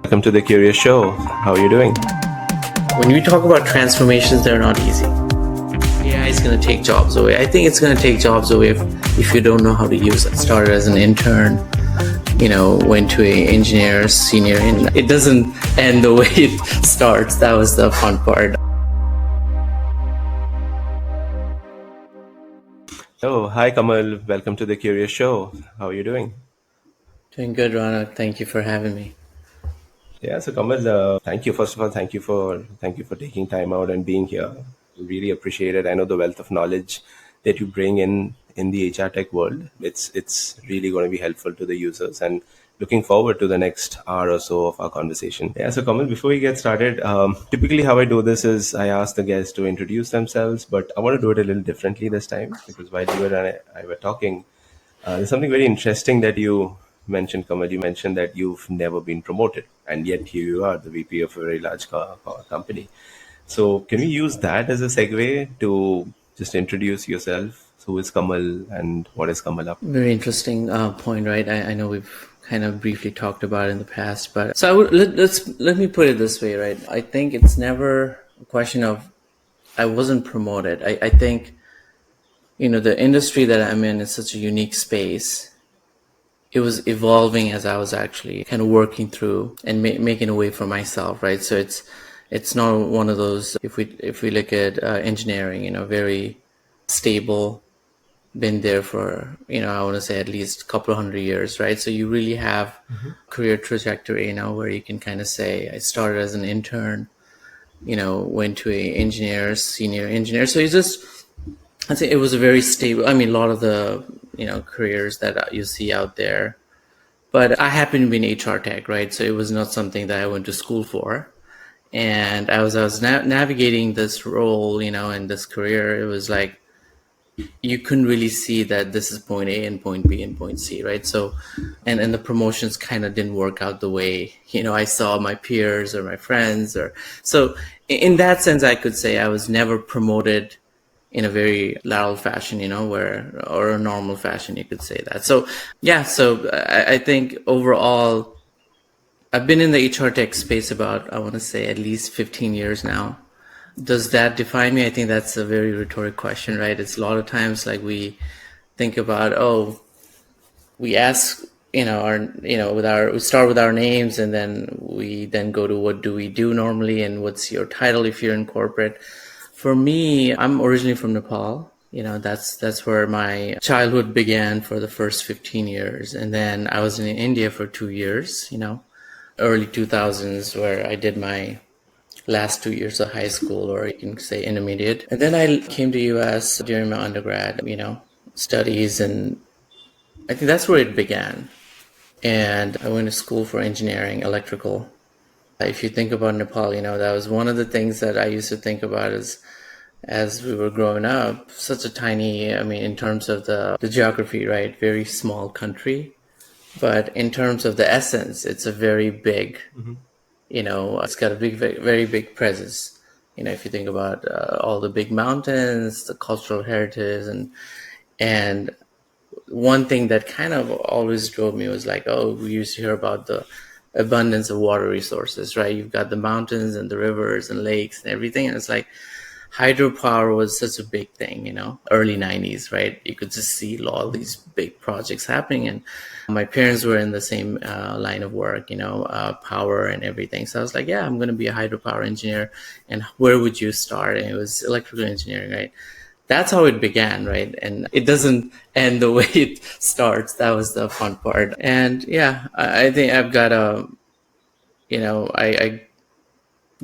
Welcome to the Curious Show. How are you doing? When we talk about transformations, they're not easy. AI is going to take jobs away. I think it's going to take jobs away if you don't know how to use it. Started as an intern, went to an engineer, senior, and it doesn't end the way it starts. That was the fun part. Oh, hi Kamal. Welcome to the Curious Show. How are you doing? Doing good, Ronak. Thank you for having me. Yeah, so Kamal, thank you. First of all, thank you for taking time out and being here. Really appreciate it. I know the wealth of knowledge that you bring in the HR tech world. It's really going to be helpful to the users, and looking forward to the next hour or so of our conversation. Yeah, so Kamal, before we get started, typically how I do this is I ask the guests to introduce themselves, but I want to do it a little differently this time because while you and I were talking, there's something very interesting that you mentioned, Kamal. You mentioned that you've never been promoted, and yet here you are, the VP of a very large company. So, can we use that as a segue to just introduce yourself? So, who is Kamal, and what is Kamal up? Very interesting point, right? I know we've kind of briefly talked about it in the past, but so let me put it this way, right? I think it's never a question of I wasn't promoted. I think the industry that I'm in is such a unique space. It was evolving as I was actually kind of working through and making a way for myself, right? So it's not one of those. If we look at engineering, very stable, been there for I want to say at least a couple of 100 years, right? So you really have career trajectory, where you can kind of say I started as an intern, went to a engineer, senior engineer. So I'd say it was a very stable. I mean, a lot of the careers that you see out there, but I happen to be in HR tech, right? So it was not something that I went to school for, and I was navigating this role, and this career. It was like you couldn't really see that this is point A and point B and point C, right? So, and the promotions kind of didn't work out the way I saw my peers or my friends, or so. In that sense, I could say I was never promoted in a very lateral fashion, or a normal fashion, you could say that. So yeah, so I think overall, I've been in the HR tech space about, I want to say at least 15 years now. Does that define me? I think that's a very rhetoric question, right? It's a lot of times like we think about, we ask, we start with our names, and then we then go to what do we do normally, and what's your title if you're in corporate. For me, I'm originally from Nepal. That's where my childhood began for the first 15 years. And then I was in India for 2 years, early 2000s, where I did my last 2 years of high school, or you can say intermediate. And then I came to US during my undergrad, studies. And I think that's where it began. And I went to school for engineering, electrical. If you think about Nepal, that was one of the things that I used to think about as we were growing up. Such a tiny, in terms of the geography, right? Very small country. But in terms of the essence, it's a very big, it's got a very big presence. If you think about all the big mountains, the cultural heritage, and one thing that kind of always drove me was like, we used to hear about the abundance of water resources, right? You've got the mountains and the rivers and lakes and everything. And it's like hydropower was such a big thing, early 90s, right? You could just see all these big projects happening. And my parents were in the same line of work, power and everything. So I was like, yeah, I'm going to be a hydropower engineer. And where would you start? And it was electrical engineering, right? That's how it began, right? And it doesn't end the way it starts. That was the fun part. And yeah, I think I've got I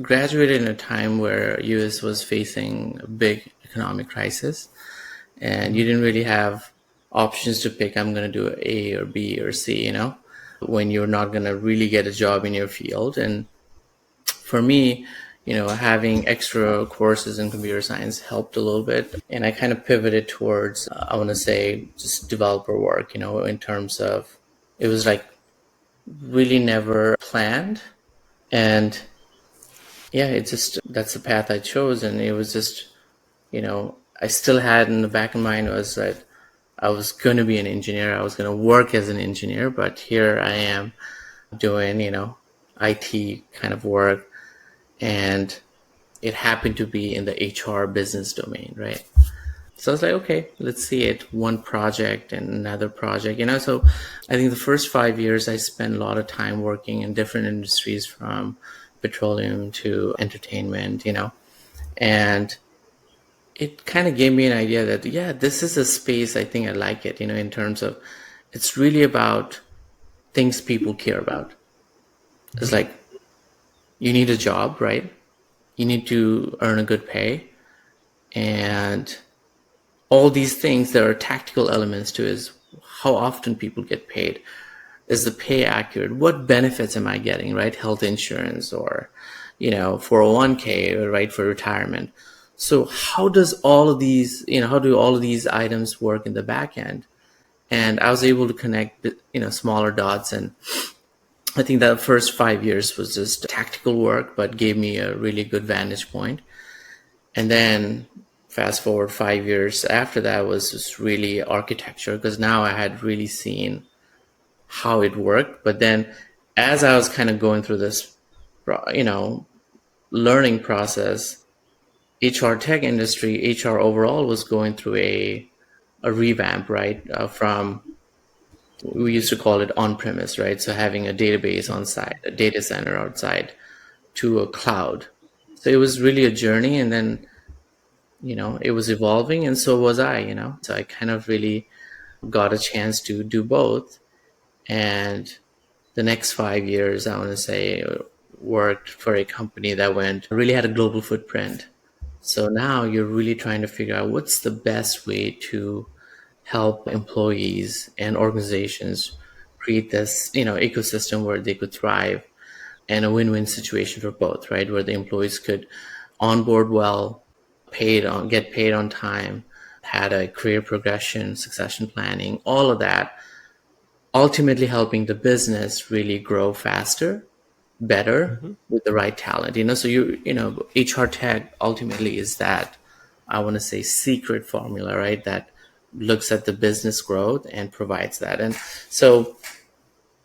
graduated in a time where US was facing a big economic crisis, and you didn't really have options to pick. I'm going to do A or B or C, when you're not going to really get a job in your field. And for me, having extra courses in computer science helped a little bit. And I kind of pivoted towards, I want to say, just developer work, in terms of, it was like really never planned. And yeah, that's the path I chose. And it was just, I still had in the back of my mind was that I was going to be an engineer. I was going to work as an engineer, but here I am doing, IT kind of work, and it happened to be in the HR business domain, right? So I was like, okay, let's see it. One project and another project, So I think the first 5 years I spent a lot of time working in different industries, from petroleum to entertainment, and it kind of gave me an idea that, yeah, this is a space I think I like it, in terms of it's really about things people care about. It's like you need a job, right? You need to earn a good pay, and all these things, there are tactical elements to it. Is how often people get paid. Is the pay accurate? What benefits am I getting, right? Health insurance, or 401k, right, for retirement. So how does all of these, how do all of these items work in the back end? And I was able to connect, smaller dots. And I think that first 5 years was just tactical work, but gave me a really good vantage point. And then fast forward 5 years after that was just really architecture, because now I had really seen how it worked. But then as I was kind of going through this, learning process, HR tech industry, HR overall was going through a revamp, right? From, we used to call it on-premise, right? So having a database on site, a data center outside, to a cloud. So it was really a journey, and then, it was evolving, and so was I. So I kind of really got a chance to do both. And the next 5 years, I want to say, worked for a company that really had a global footprint. So now you're really trying to figure out what's the best way to help employees and organizations create this, ecosystem where they could thrive, and a win-win situation for both, right? Where the employees could onboard well, get paid on time, had a career progression, succession planning, all of that, ultimately helping the business really grow faster, better, with the right talent. So HR tech ultimately is that, I want to say, secret formula, right? That looks at the business growth and provides that. And so,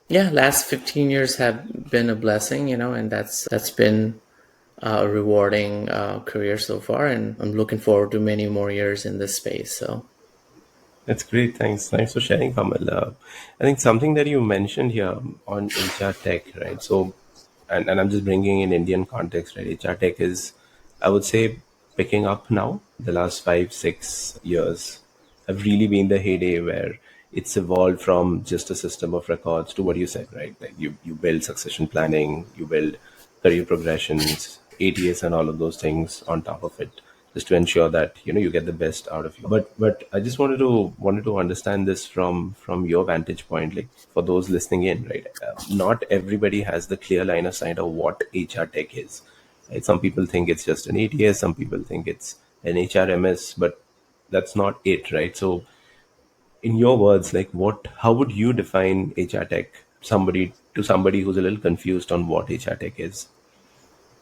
yeah, last 15 years have been a blessing, and that's been a rewarding career so far, and I'm looking forward to many more years in this space. So That's great. Thanks. Thanks for sharing, Kamal. I think something that you mentioned here on HR tech, right? So, and I'm just bringing in Indian context, right? HR tech is, I would say, picking up now. The last 5, 6 years have really been the heyday where it's evolved from just a system of records to what you said, right? Like you build succession planning, you build career progressions, ATS, and all of those things on top of it, just to ensure that you get the best out of you. But I just wanted to understand this from your vantage point, like for those listening in, right? Not everybody has the clear line of sight of what HR tech is. Right? Some people think it's just an ATS, some people think it's an HRMS, but that's not it, right? So in your words, like how would you define HR tech, somebody who's a little confused on what HR tech is?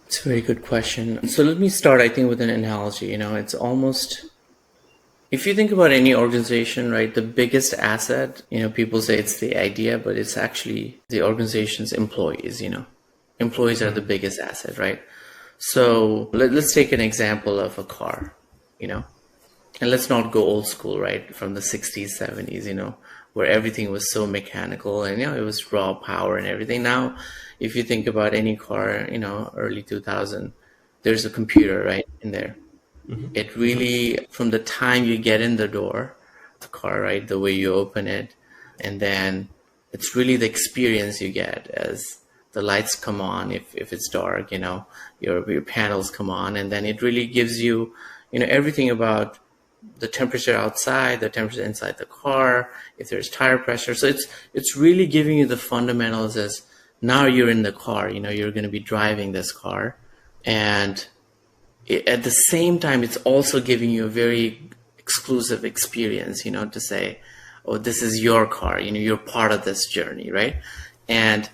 it's a very good question. So let me start, I think, with an analogy. It's almost, if you think about any organization, right, the biggest asset, people say it's the idea, but it's actually the organization's employees. Employees are the biggest asset, right? So let's take an example of a car, and let's not go old school, right, from the 60s, 70s, where everything was so mechanical, and it was raw power and everything. Now, if you think about any car, early 2000, there's a computer right in there. It really, from the time you get in the door, the car, right, the way you open it, and then it's really the experience you get as the lights come on, if it's dark, your panels come on, and then it really gives you, everything about the temperature outside, the temperature inside the car, if there's tire pressure. So it's really giving you the fundamentals as now you're in the car, you're going to be driving this car. And at the same time, it's also giving you a very exclusive experience, to say, oh, this is your car, you're part of this journey, right? And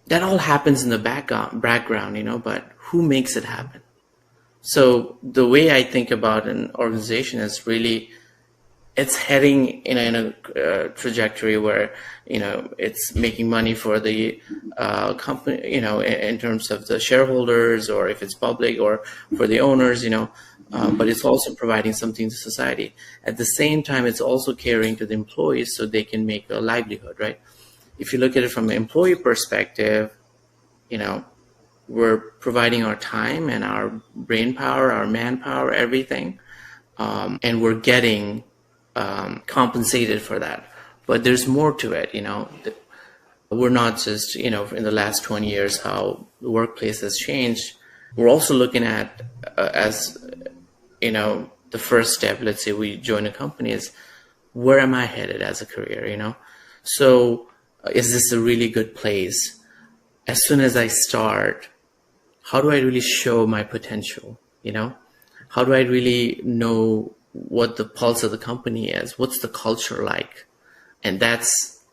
that all happens in the background, but who makes it happen? So the way I think about an organization is really it's heading in a trajectory where, it's making money for the company, in terms of the shareholders, or if it's public, or for the owners, but it's also providing something to society. At the same time, it's also caring to the employees so they can make a livelihood, right? If you look at it from an employee perspective, we're providing our time and our brain power, our manpower, everything, and we're getting compensated for that. But there's more to it, We're not just, in the last 20 years, how the workplace has changed. We're also looking at, as, the first step, let's say we join a company, is where am I headed as a career, So is this a really good place? As soon as I start, how do I really show my potential? How do I really know what the pulse of the company is? What's the culture like? And that's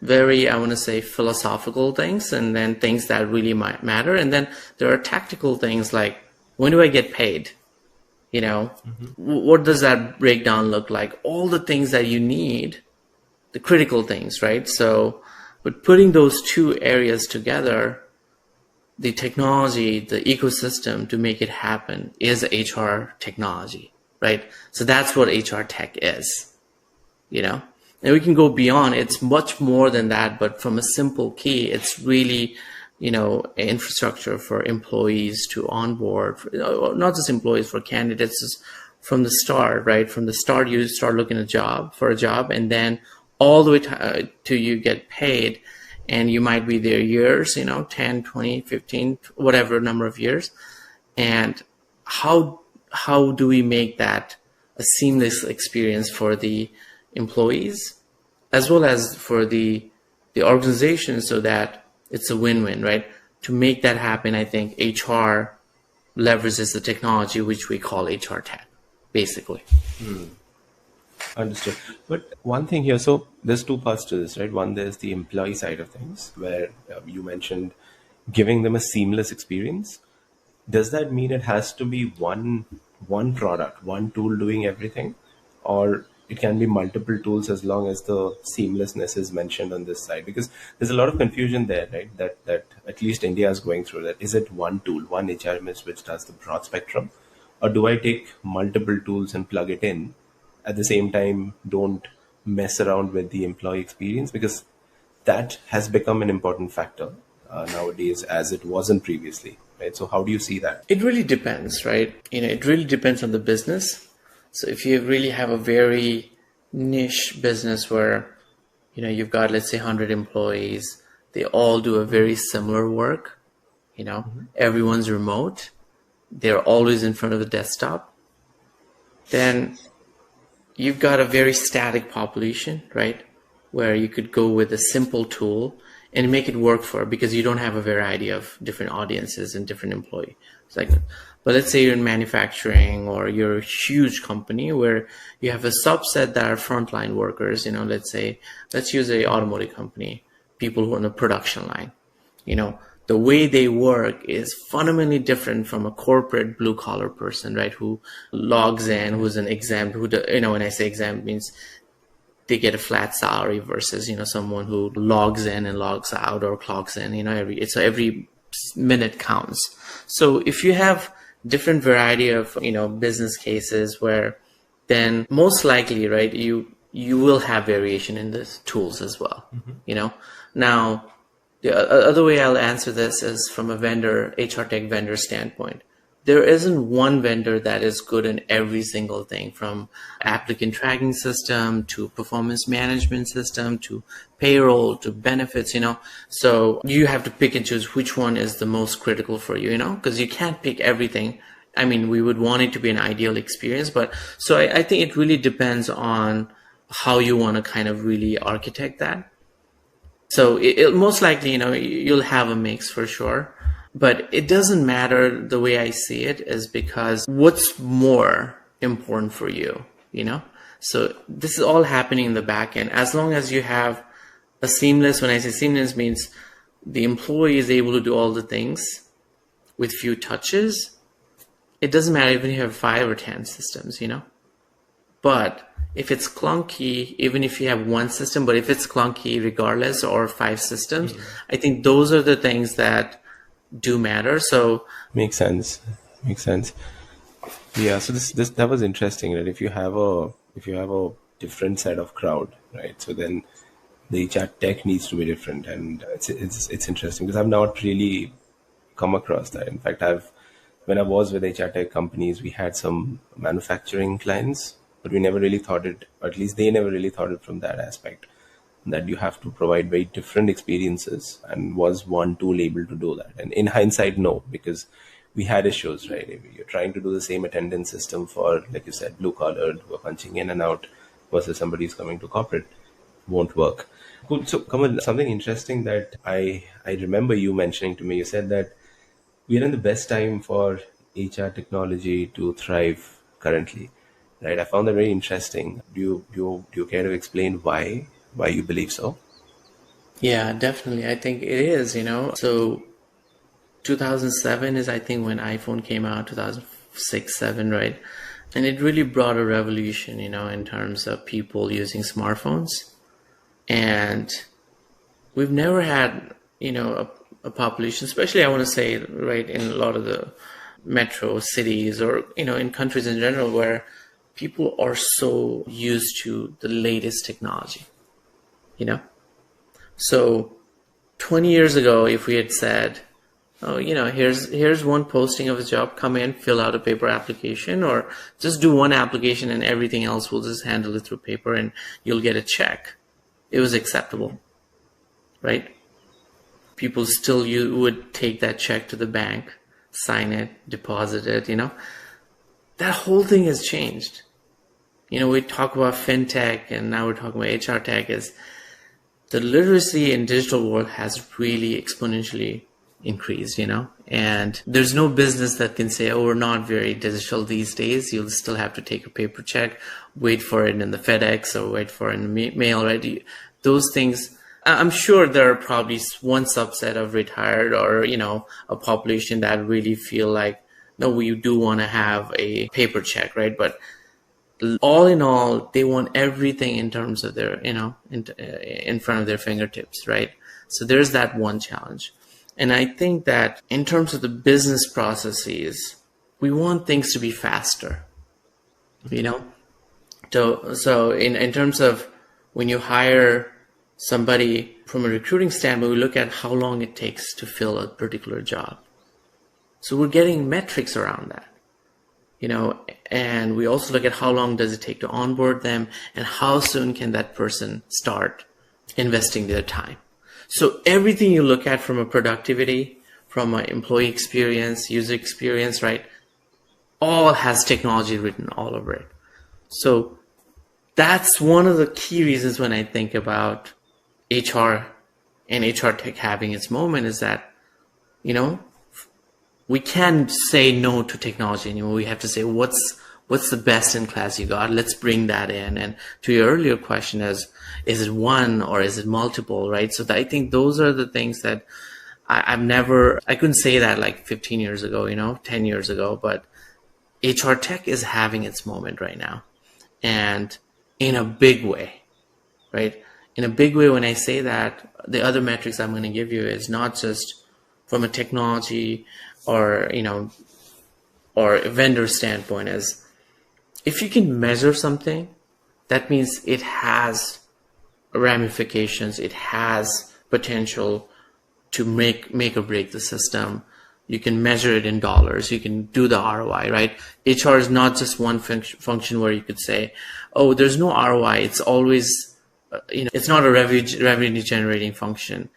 very, I want to say, philosophical things, and then things that really might matter. And then there are tactical things like, when do I get paid? What does that breakdown look like? All the things that you need, the critical things, right? So, but putting those two areas together, the technology, the ecosystem to make it happen is HR technology, right? So that's what HR tech is, and we can go beyond. It's much more than that, but from a simple key, it's really, infrastructure for employees to onboard, not just employees, for candidates, just from the start, right? From the start, you start looking for a job, and then all the way to you get paid. And you might be there years, 10, 20, 15, whatever number of years. And how do we make that a seamless experience for the employees as well as for the organization, so that it's a win-win, right? To make that happen, I think HR leverages the technology, which we call HR tech, basically. Understood. But one thing here, so there's two parts to this, right? One, there's the employee side of things, where you mentioned giving them a seamless experience. Does that mean it has to be one product, one tool doing everything, or it can be multiple tools as long as the seamlessness is mentioned on this side? Because there's a lot of confusion there, right? That at least India is going through that. Is it one tool, one HRMS which does the broad spectrum, or do I take multiple tools and plug it in? At the same time, don't mess around with the employee experience, because that has become an important factor nowadays, as it wasn't previously, right? So how do you see that? It really depends, right? It really depends on the business. So if you really have a very niche business where, you've got, let's say, 100 employees, they all do a very similar work, everyone's remote, they're always in front of the desktop, then you've got a very static population, right? Where you could go with a simple tool and make it work for, because you don't have a variety of different audiences and different employee segments. But let's say you're in manufacturing, or you're a huge company where you have a subset that are frontline workers, let's use a automotive company, people who are on the production line. The way they work is fundamentally different from a corporate blue collar person, right? Who logs in, who's an exempt, when I say exempt, means they get a flat salary versus, someone who logs in and logs out, or clocks in, every minute counts. So if you have different variety of, business cases, where then most likely, right, you will have variation in the tools as well. Now, the other way I'll answer this is from a HR tech vendor standpoint. There isn't one vendor that is good in every single thing, from applicant tracking system to performance management system to payroll to benefits, So you have to pick and choose which one is the most critical for you, because you can't pick everything. I mean, we would want it to be an ideal experience, but so I think it really depends on how you want to kind of really architect that. So it most likely, you'll have a mix for sure, but it doesn't matter. The way I see it is because what's more important for you, So this is all happening in the back end. As long as you have a seamless, when I say seamless, means the employee is able to do all the things with few touches. It doesn't matter even if you have 5 or 10 systems, But if it's clunky, even if you have one system, but if it's clunky regardless, or five systems, I think those are the things that do matter. So Makes sense. Makes sense. Yeah. So this that was interesting, right? If you have a different set of crowd, right? So then the HR tech needs to be different, and it's interesting because I've not really come across that. In fact, I've when I was with HR tech companies, we had some manufacturing clients, but we never really thought it, or at least they never really thought it from that aspect, that you have to provide very different experiences. And was one tool able to do that? And in hindsight, no, because we had issues, right? If you're trying to do the same attendance system for, like you said, blue collared who are punching in and out versus somebody who's coming to corporate, won't work. Cool. So, Kamal, something interesting that I remember you mentioning to me. You said that we are in the best time for HR technology to thrive currently, right? I found that very interesting. Do you care to explain why you believe so? yeah, definitely. I think it is, you know. So 2007 is, I think, when iPhone came out, 2006, 7, right? And it really brought a revolution, you know, in terms of people using smartphones. And we've never had, you know, a population, especially I want to say, right, in a lot of the metro cities, or, you know, in countries in general, where people are so used to the latest technology, you know. So 20 years ago, if we had said, oh, you know, here's one posting of a job, come in, fill out a paper application, or just do one application and everything else we'll just handle it through paper and you'll get a check, it was acceptable, right? People still, you would take that check to the bank, sign it, deposit it, you know. That whole thing has changed. You know, we talk about fintech and now we're talking about HR tech. Is the literacy in digital world has really exponentially increased, you know, and there's no business that can say, oh, we're not very digital these days. You'll still have to take a paper check, wait for it in the FedEx or wait for it in the mail, right? Those things, I'm sure there are probably one subset of retired, or, you know, a population that really feel like, no, we do want to have a paper check, right? But all in all, they want everything in terms of their, you know, in front of their fingertips, right? So there's that one challenge. And I think that in terms of the business processes, we want things to be faster, you know? So in terms of when you hire somebody from a recruiting standpoint, we look at how long it takes to fill a particular job. So we're getting metrics around that, you know, and we also look at how long does it take to onboard them and how soon can that person start investing their time. So everything you look at from a productivity, from an employee experience, user experience, right, all has technology written all over it. So that's one of the key reasons when I think about HR and HR tech having its moment, is that, you know, we can't say no to technology anymore. We have to say, what's the best in class you got? Let's bring that in. And to your earlier question, is it one or is it multiple, right? So I think those are the things that I couldn't say that like 15 years ago, you know, 10 years ago, but HR tech is having its moment right now, and in a big way, right? In a big way, when I say that, the other metrics I'm going to give you is not just from a technology or, you know, or a vendor standpoint. As if you can measure something, that means it has ramifications, it has potential to make or break the system. You can measure it in dollars. You can do the ROI, right? HR is not just one function where you could say, oh, there's no ROI. It's always, you know, it's not a revenue generating function.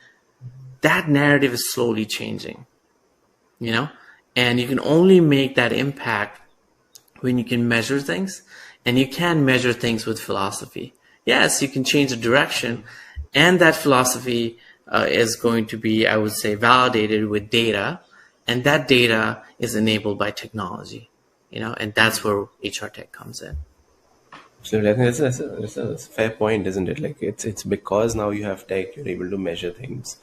That narrative is slowly changing, you know, and you can only make that impact when you can measure things, and you can measure things with philosophy. Yes, you can change the direction, and that philosophy is going to be, I would say, validated with data, and that data is enabled by technology, you know, and that's where HR tech comes in. So I think that's a fair point, isn't it? Like it's because now you have tech, you're able to measure things,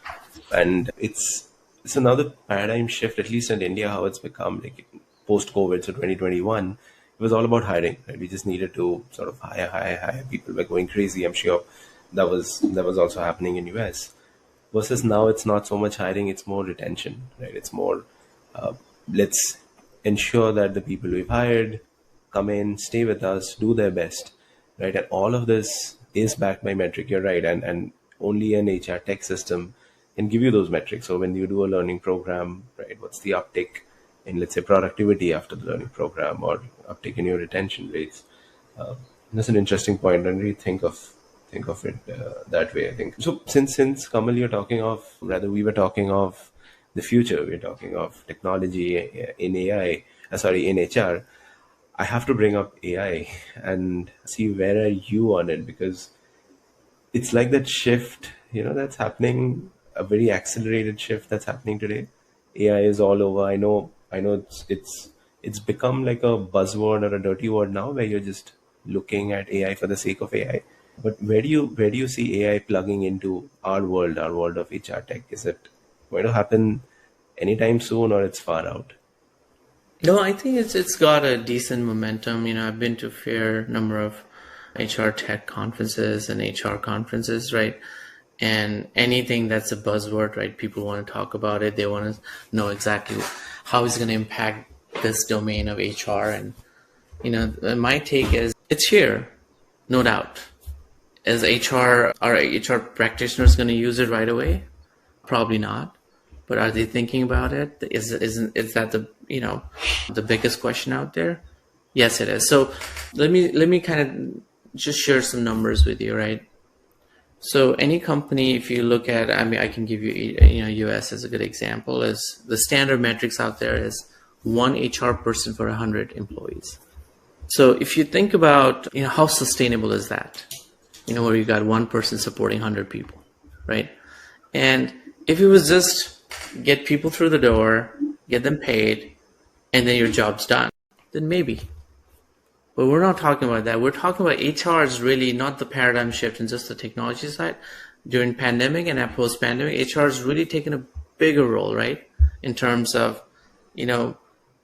and it's another paradigm shift, at least in India, how it's become like post COVID, so 2021. it was all about hiring, right? We just needed to sort of hire. People were going crazy. I'm sure that was also happening in US. Versus now, it's not so much hiring; it's more retention, right? It's more let's ensure that the people we've hired come in, stay with us, do their best, right? And all of this is backed by metric. You're right, and only an HR tech system can give you those metrics. So when you do a learning program, right, what's the uptick in, let's say, productivity after the learning program, or uptick in your retention rates? That's an interesting point. I didn't really think of it that way. I think so. Since Kamal, you're talking of, rather, we were talking of the future. We're talking of technology in AI. Sorry, in HR. I have to bring up AI and see where are you on it, because it's like that shift, that's happening, a very accelerated shift that's happening today. AI is all over. I know it's become like a buzzword or a dirty word now, where you're just looking at AI for the sake of AI. But where do you see AI plugging into our world of HR tech? Is it going to happen anytime soon, or it's far out? No, I think it's got a decent momentum. I've been to a fair number of HR tech conferences and HR conferences, right? And anything that's a buzzword, right? People want to talk about it. They want to know exactly how it's going to impact this domain of HR. And my take is it's here, no doubt. Is our HR practitioners going to use it right away? Probably not. But are they thinking about it? Is that the biggest question out there? Yes, it is. So let me kind of just share some numbers with you, right? So any company, if you look at, I mean, I can give you, US as a good example, is the standard metrics out there is one HR person for 100 employees. So if you think about, how sustainable is that? Where you got one person supporting 100 people, right? And if it was just get people through the door, get them paid, and then your job's done, then maybe. But we're not talking about that. We're talking about HR is really not the paradigm shift in just the technology side. During pandemic and post-pandemic, HR has really taken a bigger role, right? In terms of,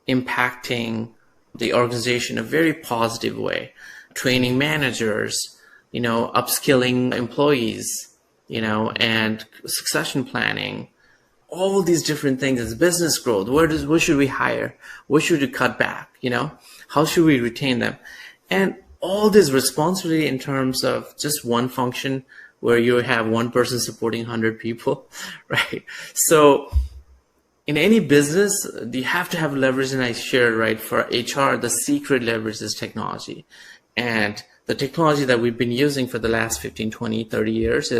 impacting the organization in a very positive way, training managers, upskilling employees, and succession planning, all these different things as business growth. Where should we hire? Where should we cut back? How should we retain them? And all this responsibility in terms of just one function where you have one person supporting 100 people, right? So in any business, you have to have leverage, and I shared, right? For HR, the secret leverage is technology. And the technology that we've been using for the last 15, 20, 30 years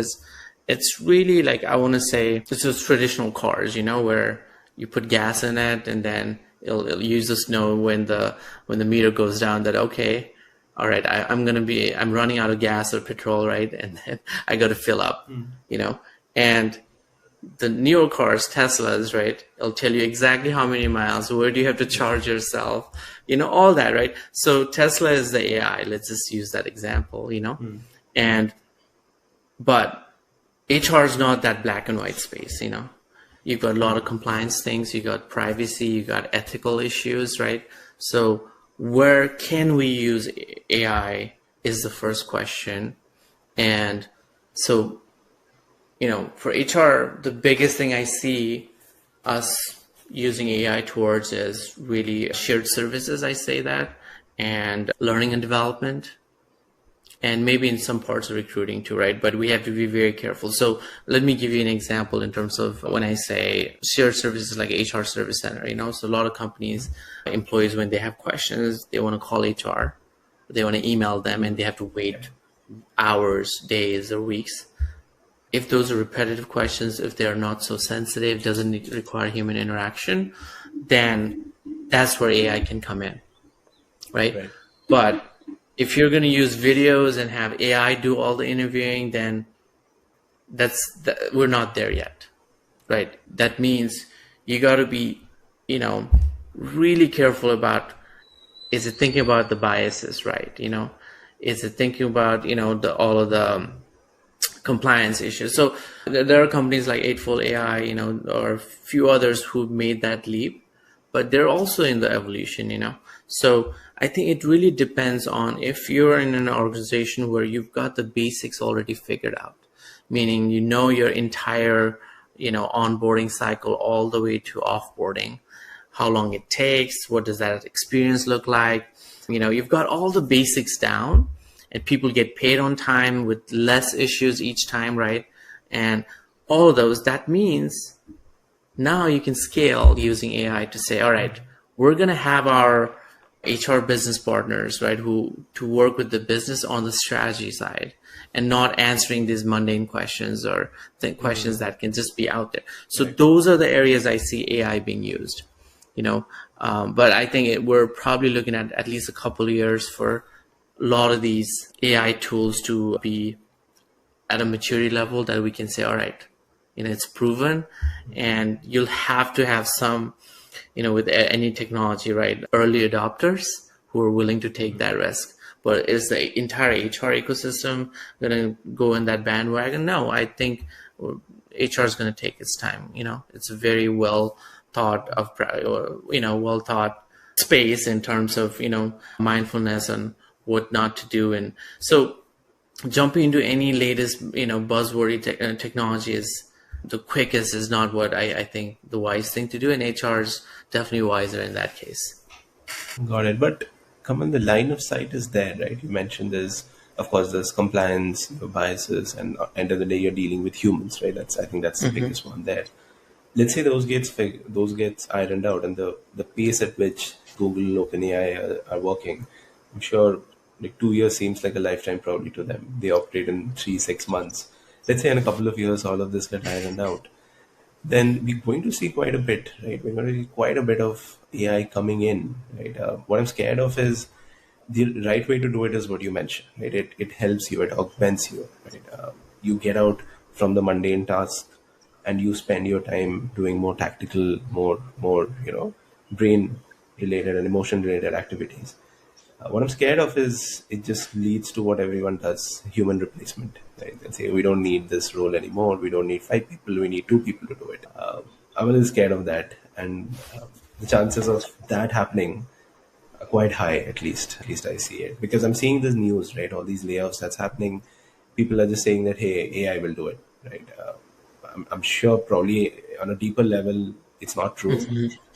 it's really like, I want to say, it's just traditional cars, where you put gas in it and then it'll use the snow when the meter goes down that, okay, all right, I'm running out of gas or petrol, right? And then I got to fill up, and the newer cars, Teslas, right? It'll tell you exactly how many miles, where do you have to charge yourself, all that, right? So Tesla is the AI. Let's just use that example, but HR is not that black and white space, You've got a lot of compliance things, you got privacy, you got ethical issues, right? So where can we use AI is the first question. And so, for HR, the biggest thing I see us using AI towards is really shared services, I say that, and learning and development, and maybe in some parts of recruiting too, right? But we have to be very careful. So let me give you an example in terms of when I say shared services like HR service center, so a lot of companies, employees, when they have questions, they want to call HR, they want to email them, and they have to wait hours, days, or weeks. If those are repetitive questions, if they're not so sensitive, doesn't require human interaction, then that's where AI can come in, right? But if you're going to use videos and have AI do all the interviewing, then we're not there yet, right? That means you got to be, really careful about, is it thinking about the biases, right? Is it thinking about, all of the compliance issues? So there are companies like Eightfold AI, or a few others who made that leap. but they're also in the evolution, So I think it really depends on if you're in an organization where you've got the basics already figured out, meaning your entire, onboarding cycle all the way to offboarding, how long it takes, what does that experience look like. You've got all the basics down, and people get paid on time with less issues each time, right? And all of those, that means now you can scale using AI to say, all right, we're going to have our HR business partners, right, who to work with the business on the strategy side and not answering these mundane questions or questions that can just be out there. So those are the areas I see AI being used, but I think we're probably looking at least a couple of years for a lot of these AI tools to be at a maturity level that we can say, all right, it's proven, and you'll have to have some, with any technology, right, early adopters who are willing to take that risk. But is the entire HR ecosystem going to go in that bandwagon? No, I think HR is going to take its time. It's a very well thought space in terms of, mindfulness and what not to do. And so jumping into any latest, buzzwordy technology is the quickest is not what I think the wise thing to do. And HR is definitely wiser in that case. Got it. But come on, the line of sight is there, right? You mentioned of course, there's compliance, biases, and end of the day, you're dealing with humans, right? I think that's the biggest one there. Let's say those gets ironed out, and the pace at which Google, OpenAI are working, I'm sure like 2 years seems like a lifetime probably to them. They operate in 3-6 months. Let's say in a couple of years, all of this get ironed out. Then we're going to see quite a bit, right? We're going to see quite a bit of AI coming in, right? What I'm scared of is the right way to do it is what you mentioned, right? It helps you, it augments you, right? You get out from the mundane task and you spend your time doing more tactical, more brain related and emotion related activities. What I'm scared of is it just leads to what everyone does, human replacement. Right? They say we don't need this role anymore. We don't need 5 people. We need 2 people to do it. I'm a little scared of that, and the chances of that happening are quite high. At least I see it because I'm seeing this news, right? All these layoffs that's happening. People are just saying that hey, AI will do it, right? I'm sure probably on a deeper level it's not true.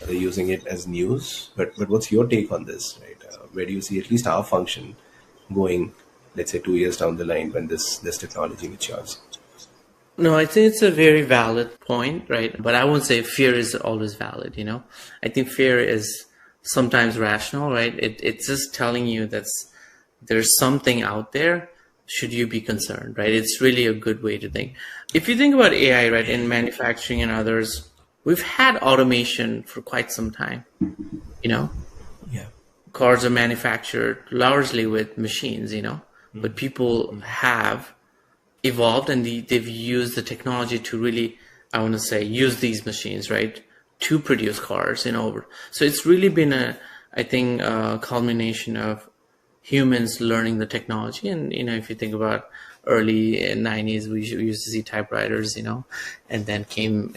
They're using it as news, but what's your take on this, right? Where do you see at least our function going, let's say 2 years down the line when this technology matures? No, I think it's a very valid point, right? But I won't say fear is always valid, I think fear is sometimes rational, right? It's just telling you that there's something out there. Should you be concerned, right? It's really a good way to think. If you think about AI, right, in manufacturing and others, we've had automation for quite some time, Yeah. Cars are manufactured largely with machines, but people have evolved and they've used the technology to really, I want to say, use these machines, right, to produce cars, So it's really been I think, a culmination of humans learning the technology. And, if you think about early 90s, we used to see typewriters, and then came,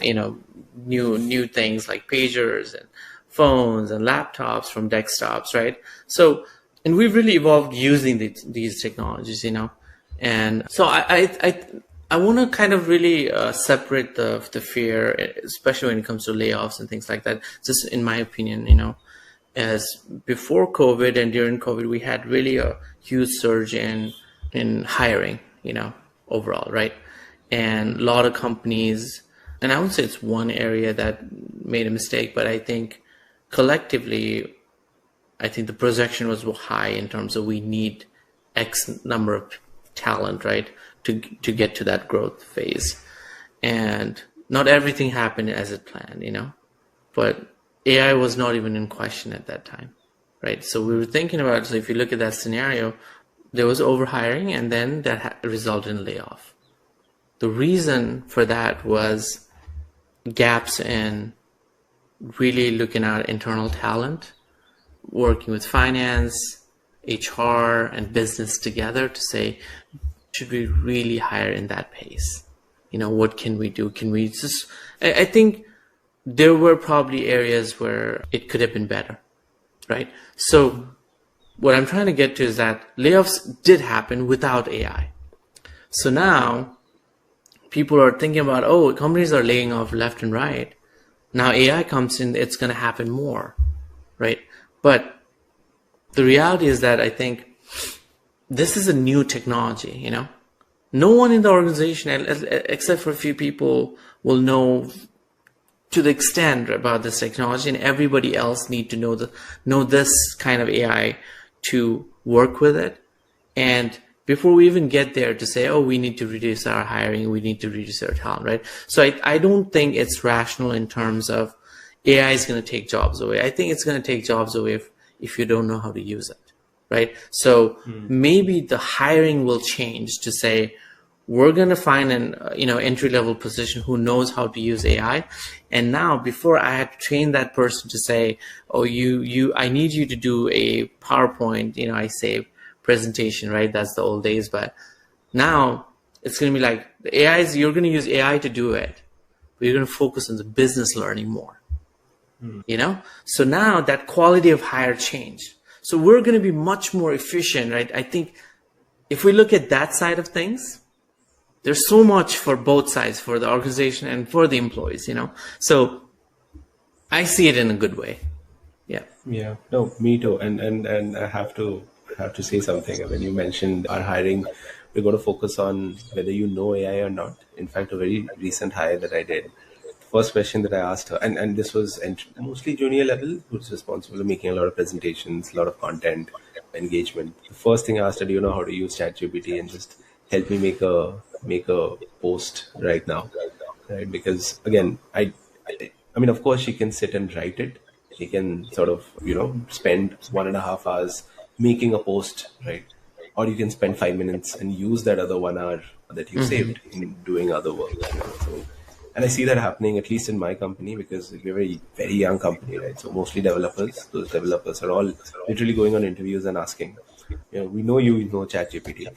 new things like pagers and phones and laptops from desktops, right? So, and we've really evolved using these technologies, and so I want to kind of really separate the fear, especially when it comes to layoffs and things like that. Just in my opinion, as before COVID and during COVID, we had really a huge surge in hiring, overall, right? And a lot of companies, and I would say it's one area that made a mistake, but I think collectively, I think the projection was high in terms of we need X number of talent, right, to get to that growth phase. And not everything happened as it planned, but AI was not even in question at that time, right? So we were thinking about, so if you look at that scenario, there was overhiring and then that resulted in layoff. The reason for that was gaps in really looking at internal talent, working with finance, HR, and business together to say, should we really hire in that pace? What can we do? Can we just, I think there were probably areas where it could have been better, right? So what I'm trying to get to is that layoffs did happen without AI. So now people are thinking about, oh, companies are laying off left and right. Now AI comes in, it's going to happen more, right? But the reality is that I think this is a new technology, you know? No one in the organization, except for a few people, will know to the extent about this technology, and everybody else need to know this kind of AI to work with it. And before we even get there to say, oh, we need to reduce our hiring, we need to reduce our talent, right? So I don't think it's rational in terms of AI is going to take jobs away. I think it's going to take jobs away if you don't know how to use it, right? So maybe the hiring will change to say, we're going to find an entry level position who knows how to use AI. And now, before I had to train that person to say, oh, I need you to do a PowerPoint, I say presentation, right? That's the old days. But now it's going to be like the you're going to use AI to do it, but you're going to focus on the business learning more, So now that quality of hire changed. So we're going to be much more efficient, right? I think if we look at that side of things, there's so much for both sides, for the organization and for the employees, So I see it in a good way. Yeah. Yeah. No, me too. And I have to say something. When you mentioned our hiring, we're going to focus on whether you know AI or not. In fact, a very recent hire that I did, first question that I asked her, and this was mostly junior level, who's responsible for making a lot of presentations, a lot of content, engagement. The first thing I asked her, do you know how to use ChatGPT, and just help me make a post right now, right? Because again, I mean, of course, she can sit and write it. She can sort of spend 1.5 hours making a post, right? Or you can spend 5 minutes and use that other 1 hour that you saved in doing other work. So, and I see that happening at least in my company, because we're a very, very young company, right? So mostly developers. Those developers are all literally going on interviews and asking, we know you know ChatGPT,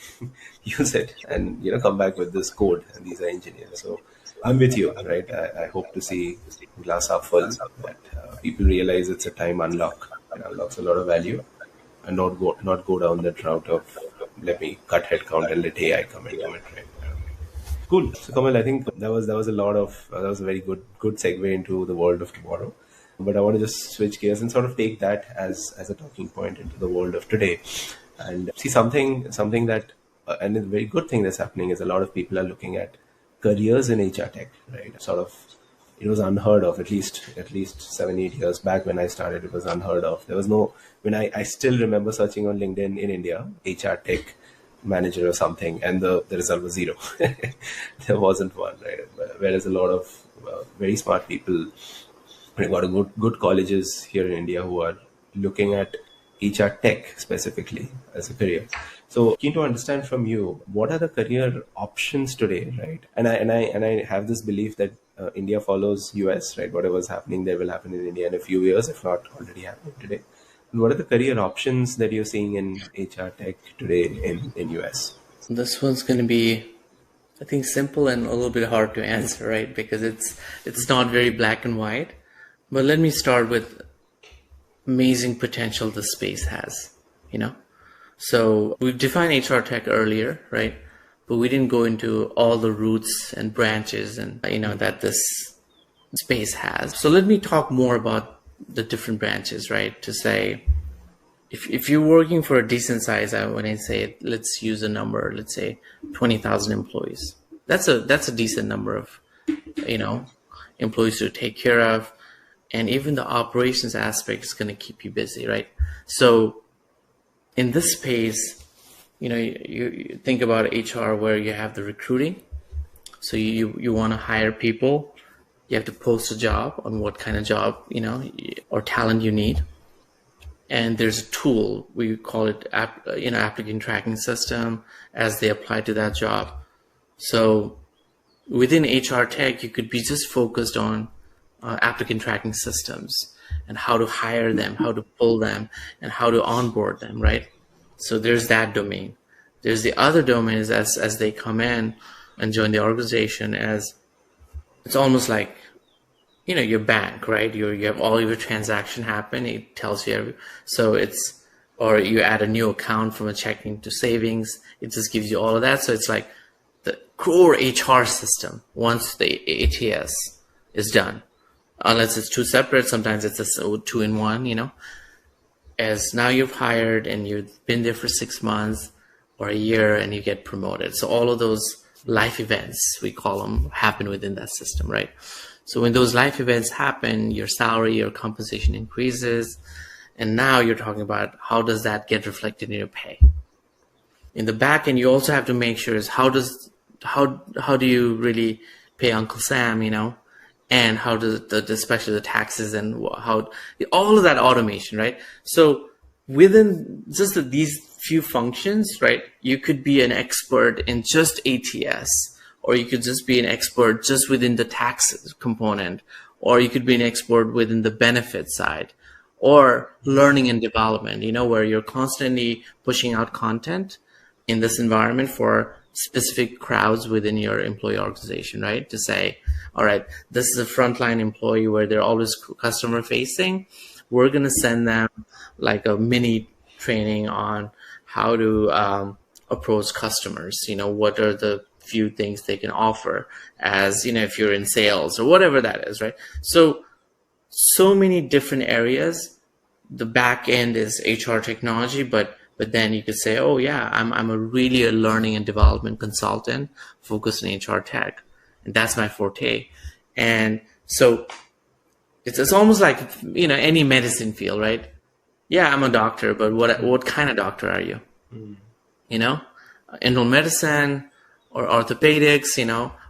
use it, and come back with this code. And these are engineers. So I'm with you, right? I hope to see glass half full, that people realize it's a time unlock. It unlocks a lot of value, and not go down that route of let me cut headcount and let AI come and do it, right? Cool. So Kamal, I think that was a lot of that was a very good segue into the world of tomorrow. But I want to just switch gears and sort of take that as a talking point into the world of today, and see something that and a very good thing that's happening is a lot of people are looking at careers in HR tech, right? Sort of, it was unheard of at least 7-8 years back when I started. It was unheard of. There was no, when I still remember searching on LinkedIn in India, HR tech manager or something, and the result was zero. There wasn't one, right? Whereas a lot of very smart people, we got a good colleges here in India who are looking at HR tech specifically as a career. So keen to understand from you, what are the career options today, right? And I have this belief that India follows US, right? Whatever's happening there will happen in India in a few years, if not already happening today. And what are the career options that you're seeing in HR tech today in US? This one's going to be, I think, simple and a little bit hard to answer, right? Because it's not very black and white. But let me start with amazing potential the space has, So we've defined HR tech earlier, right? But we didn't go into all the roots and branches and, that this space has. So let me talk more about the different branches, right? To say, if you're working for a decent size, when I say, let's use a number, let's say 20,000 employees. That's a decent number of, employees to take care of. And even the operations aspect is going to keep you busy, right? So in this space, you think about HR where you have the recruiting. So you want to hire people. You have to post a job on what kind of job, or talent you need. And there's a tool, we call it applicant tracking system, as they apply to that job. So within HR tech, you could be just focused on applicant tracking systems and how to hire them, how to pull them, and how to onboard them, right? So there's that domain. There's the other domain is as they come in and join the organization, as it's almost like your bank, right? You have all your transaction happen. It tells you so it's, or you add a new account from a checking to savings. It just gives you all of that. So it's like the core HR system once the ATS is done. Unless it's two separate, sometimes it's a two in one, as now you've hired and you've been there for 6 months or a year and you get promoted. So all of those life events, we call them, happen within that system, right? So when those life events happen, your salary, your compensation increases. And now you're talking about how does that get reflected in your pay? In the back end, you also have to make sure is how do you really pay Uncle Sam, and how does especially the taxes and how all of that automation, right? So within just these few functions, right, you could be an expert in just ATS, or you could just be an expert just within the tax component, or you could be an expert within the benefit side, or learning and development, where you're constantly pushing out content in this environment for specific crowds within your employee organization, right? To say, all right, this is a frontline employee where they're always customer facing. We're going to send them like a mini training on how to approach customers. What are the few things they can offer as, if you're in sales or whatever that is, right? So many different areas. The back end is HR technology, but then you could say, oh yeah, I'm really a learning and development consultant focused in HR tech, and that's my forte. And so it's almost like any medicine field, right? Yeah, I'm a doctor, but what kind of doctor are you? Internal medicine or orthopedics,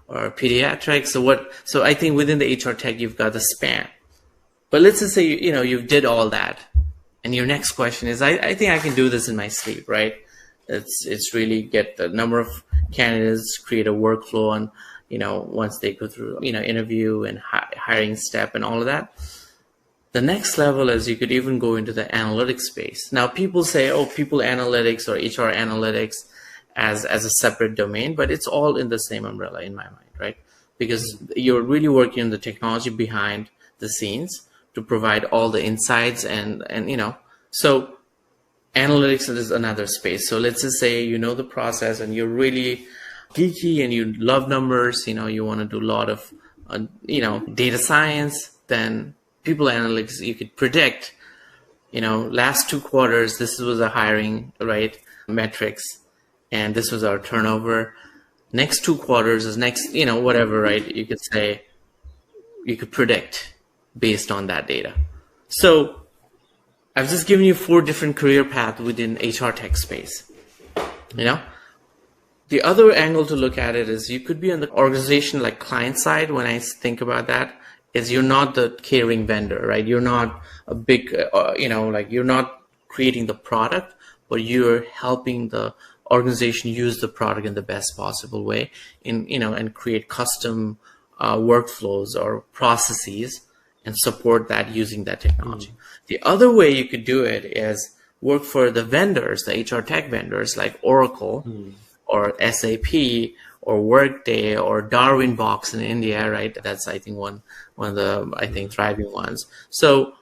or pediatrics. So I think within the HR tech you've got the span. But let's just say you did all that. And your next question is, I think I can do this in my sleep, right? It's really get the number of candidates, create a workflow, and once they go through interview and hiring step and all of that. The next level is you could even go into the analytics space. Now people say, oh, people analytics or HR analytics as a separate domain, but it's all in the same umbrella in my mind, right? Because you're really working on the technology behind the scenes to provide all the insights and so analytics is another space. So let's just say the process and you're really geeky and you love numbers, you want to do a lot of data science. Then people analytics, you could predict last 2 quarters this was a hiring right metrics, and this was our turnover. Next 2 quarters is next whatever, right? You could say you could predict based on that data. So I've just given you 4 different career paths within HR tech space. The other angle to look at it is you could be on the organization like client side. When I think about that, is you're not the catering vendor, right? You're not a big, you're not creating the product, but you're helping the organization use the product in the best possible way and create custom workflows or processes and support that using that technology. The other way you could do it is work for the vendors, the HR tech vendors like Oracle or SAP or Workday or Darwin Box in India, right? That's, I think, one of the thriving ones. So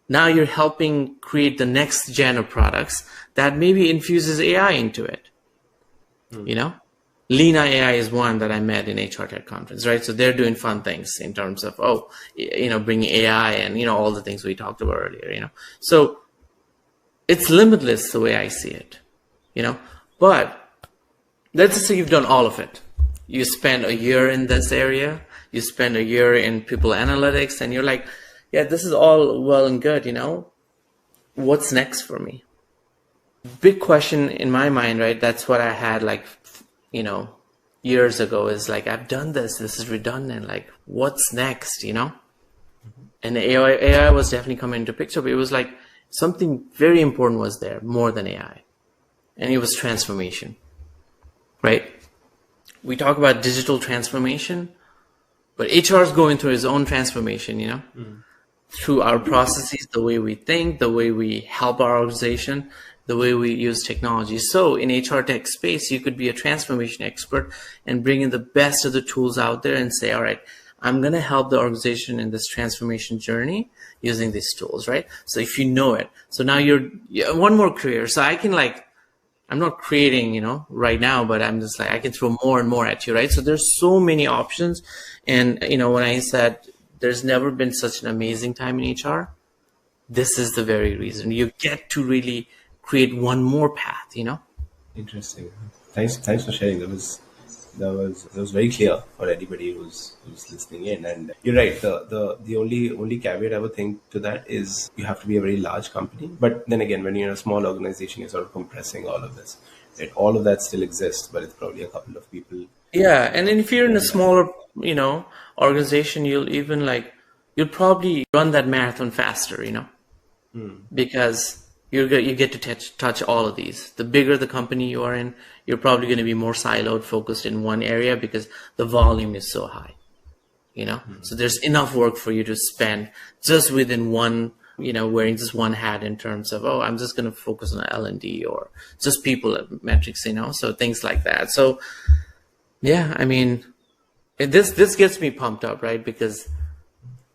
now you're helping create the next gen of products that maybe infuses AI into it. Lena AI is one that I met in HR Tech conference, right? So they're doing fun things in terms of, bringing AI and, all the things we talked about earlier, So it's limitless the way I see it, But let's just say you've done all of it. You spend a year in this area, you spend a year in people analytics, and you're like, yeah, this is all well and good, What's next for me? Big question in my mind, right? That's what I had years ago is like, I've done this is redundant. Like, what's next, And AI was definitely coming into picture, but it was like something very important was there more than AI. And it was transformation, right? We talk about digital transformation, but HR is going through its own transformation, through our processes, the way we think, the way we help our organization, the way we use technology. So in HR tech space, you could be a transformation expert and bring in the best of the tools out there and say, all right, I'm going to help the organization in this transformation journey using these tools, right? So if you know it, so now you're one more career. So I can like, I'm not creating, right now, but I'm just like, I can throw more and more at you, right? So there's so many options. And, when I said there's never been such an amazing time in HR, this is the very reason. You get to really create one more path. Interesting. Thanks for sharing. That was very clear for anybody who's listening in. And you're right. The only caveat I would think to that is you have to be a very large company. But then again, when you're in a small organization, you're sort of compressing all of this. Right? All of that still exists, but it's probably a couple of people. Yeah. And then if you're in a smaller, organization, you'll probably run that marathon faster, because you get to touch all of these. The bigger the company you are in, you're probably going to be more siloed, focused in one area because the volume is so high. So there's enough work for you to spend just within one, wearing just one hat in terms of, I'm just going to focus on L&D or just people metrics, so things like that. So yeah, I mean, this gets me pumped up, right? Because,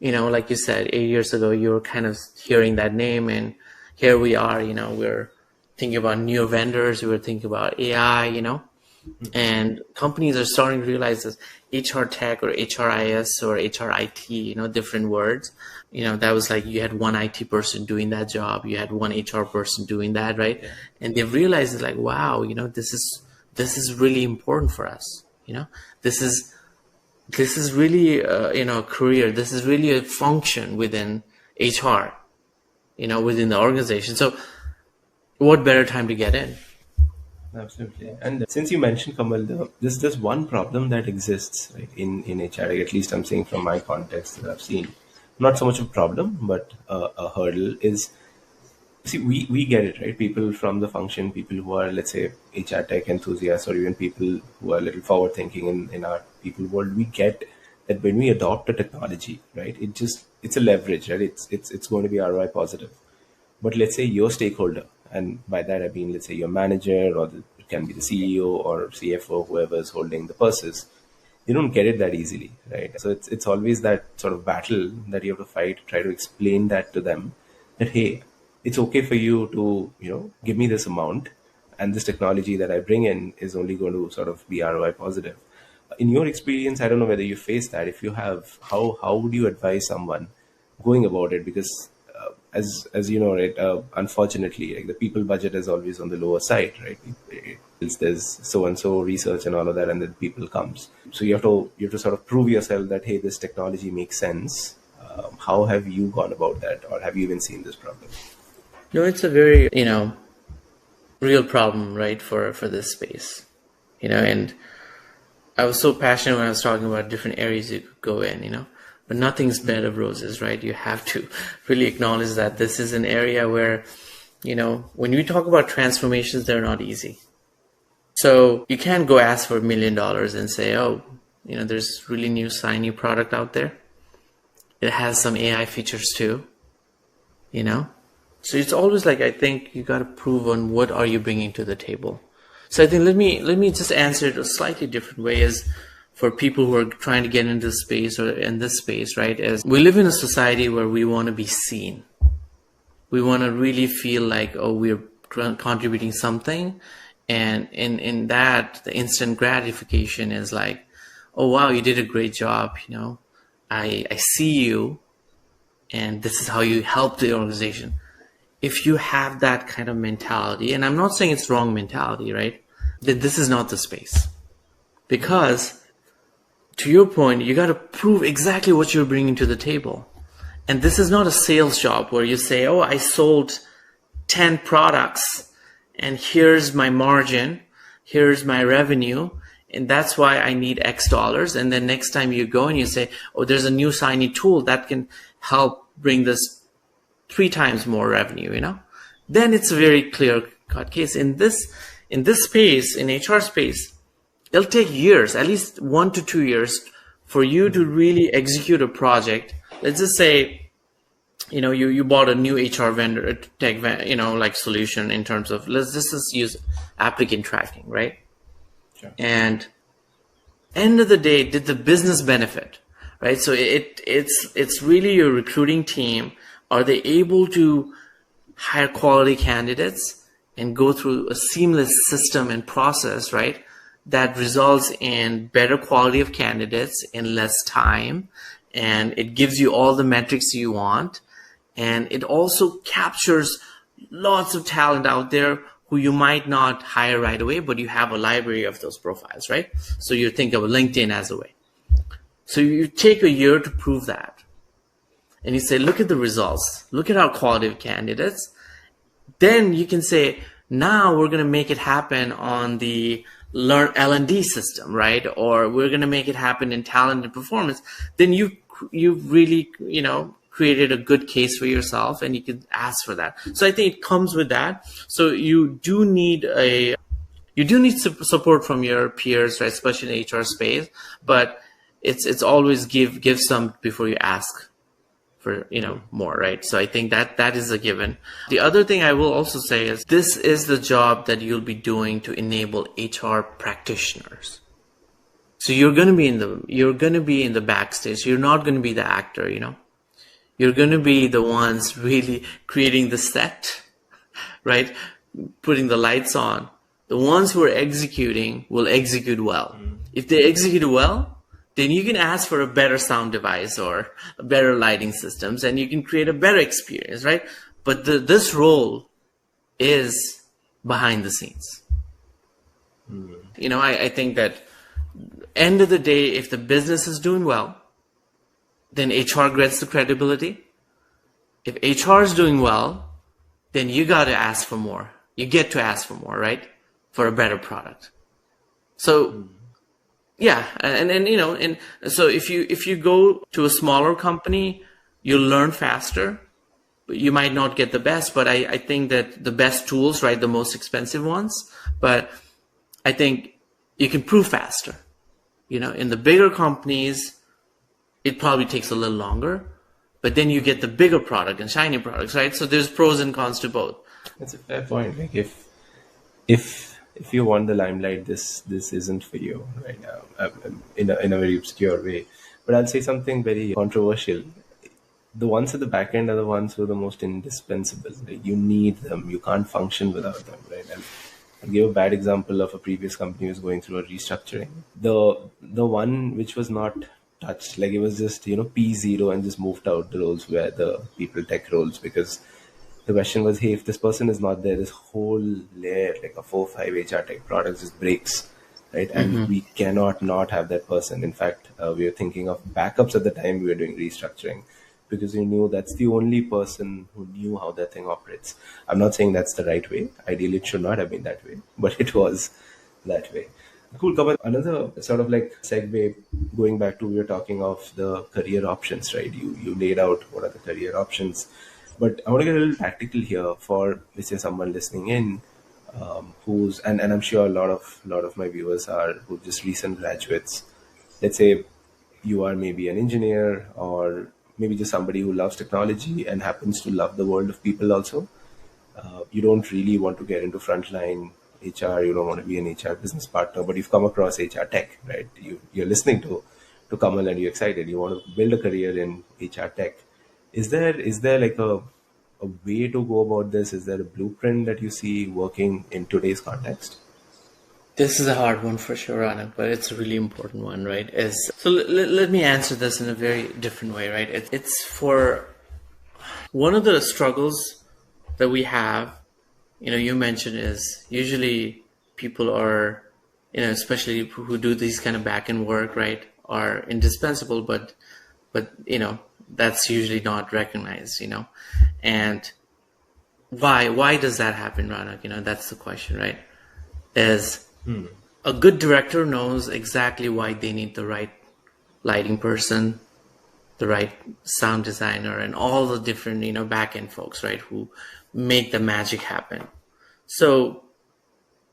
like you said, 8 years ago, you were kind of hearing that name, and here we are, we're thinking about new vendors, we were thinking about AI, and companies are starting to realize this hrtech or HRIS or HRIT, different words. That was like you had one IT person doing that job, you had one HR person doing that, right? Yeah. And they've realized it's like, wow, this is really important for us. This is really a career. This is really a function within HR, within the organization. So what better time to get in? Absolutely. And since you mentioned, Kamal, there's one problem that exists, right, in HR, at least I'm saying from my context that I've seen. Not so much a problem, but a hurdle is, see, we get it, right? People from the function, people who are, let's say, HR tech enthusiasts, or even people who are a little forward thinking in our people world, we get that when we adopt a technology, right, it's a leverage, right? It's going to be ROI positive. But let's say your stakeholder, and by that I mean, let's say your manager, or it can be the CEO or CFO, whoever is holding the purses, they don't get it that easily, right? So it's always that sort of battle that you have to fight, try to explain that to them, that hey, it's okay for you to give me this amount, and this technology that I bring in is only going to sort of be ROI positive. In your experience, I don't know whether you face that. If you have, how would you advise someone going about it? Because as you know, right, unfortunately, like, the people budget is always on the lower side, right? There's so and so research and all of that, and then people comes. So you have to sort of prove yourself that hey, this technology makes sense. How have you gone about that, or have you even seen this problem? No, it's a very real problem, right, for this space, and I was so passionate when I was talking about different areas you could go in, but nothing's bed of roses, right? You have to really acknowledge that this is an area where, when we talk about transformations, they're not easy. So you can't go ask for $1 million and say, there's really new shiny product out there. It has some AI features too, So it's always like, I think you got to prove on what are you bringing to the table. So I think let me just answer it a slightly different way, as for people who are trying to get into the space or in this space, right? As we live in a society where we want to be seen. We want to really feel like, we're contributing something. And in that, the instant gratification is like, oh, wow, you did a great job. I see you, and this is how you help the organization. If you have that kind of mentality, and I'm not saying it's wrong mentality, right? Then this is not the space. Because to your point, you got to prove exactly what you're bringing to the table. And this is not a sales job where you say, I sold 10 products and here's my margin, here's my revenue, and that's why I need X dollars. And then next time you go and you say, there's a new shiny tool that can help bring this 3 times more revenue, then it's a very clear cut case. In this space, in HR space, it'll take years, at least 1 to 2 years, for you to really execute a project. Let's just say, you bought a new HR vendor, tech, like solution in terms of, let's just use applicant tracking, right? Sure. And end of the day, did the business benefit, right? So it's really your recruiting team. Are they able to hire quality candidates and go through a seamless system and process, right? That results in better quality of candidates in less time, and it gives you all the metrics you want, and it also captures lots of talent out there who you might not hire right away, but you have a library of those profiles, right? So you think of LinkedIn as a way. So you take a year to prove that. And you say, look at the results. Look at our quality of candidates. Then you can say, now we're going to make it happen on the learn L&D system, right? Or we're going to make it happen in talent and performance. Then you've really, created a good case for yourself, and you can ask for that. So I think it comes with that. So you do need support from your peers, right? Especially in the HR space, but it's always give some before you ask for more, right? So I think that is a given. The other thing I will also say is this is the job that you'll be doing to enable HR practitioners. So you're going to be in the backstage. You're not going to be the actor, You're going to be the ones really creating the set, right? Putting the lights on. The ones who are executing will execute well. If they execute well, then you can ask for a better sound device or a better lighting systems, and you can create a better experience, right? But this role is behind the scenes. I think that end of the day, if the business is doing well, then HR gets the credibility. If HR is doing well, then you got to ask for more. You get to ask for more, right? For a better product. So, yeah, and so if you go to a smaller company, you'll learn faster, but you might not get the best. But I think that the best tools, right, the most expensive ones, but I think you can prove faster. In the bigger companies, it probably takes a little longer, but then you get the bigger product and shiny products, right? So there's pros and cons to both. That's a fair point. Like if you want the limelight, this isn't for you right now, in a very obscure way. But I'll say something very controversial. The ones at the back end are the ones who are the most indispensable. Like, you need them. You can't function without them, right? And I'll give a bad example of a previous company who was going through a restructuring. The one which was not touched, like it was just P0 and just moved out. The roles were the people tech roles, because the question was, hey, if this person is not there, this whole layer, like a 4-5 HR tech products, just breaks, right? And we cannot not have that person. In fact, we were thinking of backups at the time we were doing restructuring, because we knew that's the only person who knew how that thing operates. I'm not saying that's the right way. Ideally, it should not have been that way, but it was that way. Cool, Kamal. Another sort of like segue, going back to, we were talking of the career options, right? You laid out what are the career options, but I want to get a little practical here for, let's say, someone listening in, who's and I'm sure a lot of my viewers are who just recent graduates. Let's say you are maybe an engineer, or maybe just somebody who loves technology and happens to love the world of people also. You don't really want to get into frontline HR, you don't want to be an HR business partner, but you've come across HR tech, right? You're listening to Kamal and you're excited. You want to build a career in HR tech. Is there like a way to go about this? Is there a blueprint that you see working in today's context? This is a hard one for sure, Anand, but it's a really important one, right? So let me answer this in a very different way, right? It's for one of the struggles that we have, you mentioned, is usually people are, especially who do these kind of back-end work, right, are indispensable, but that's usually not recognized, and why does that happen, Ranak? That's the question, right? A good director knows exactly why they need the right lighting person, the right sound designer, and all the different, back-end folks, right, who make the magic happen. So,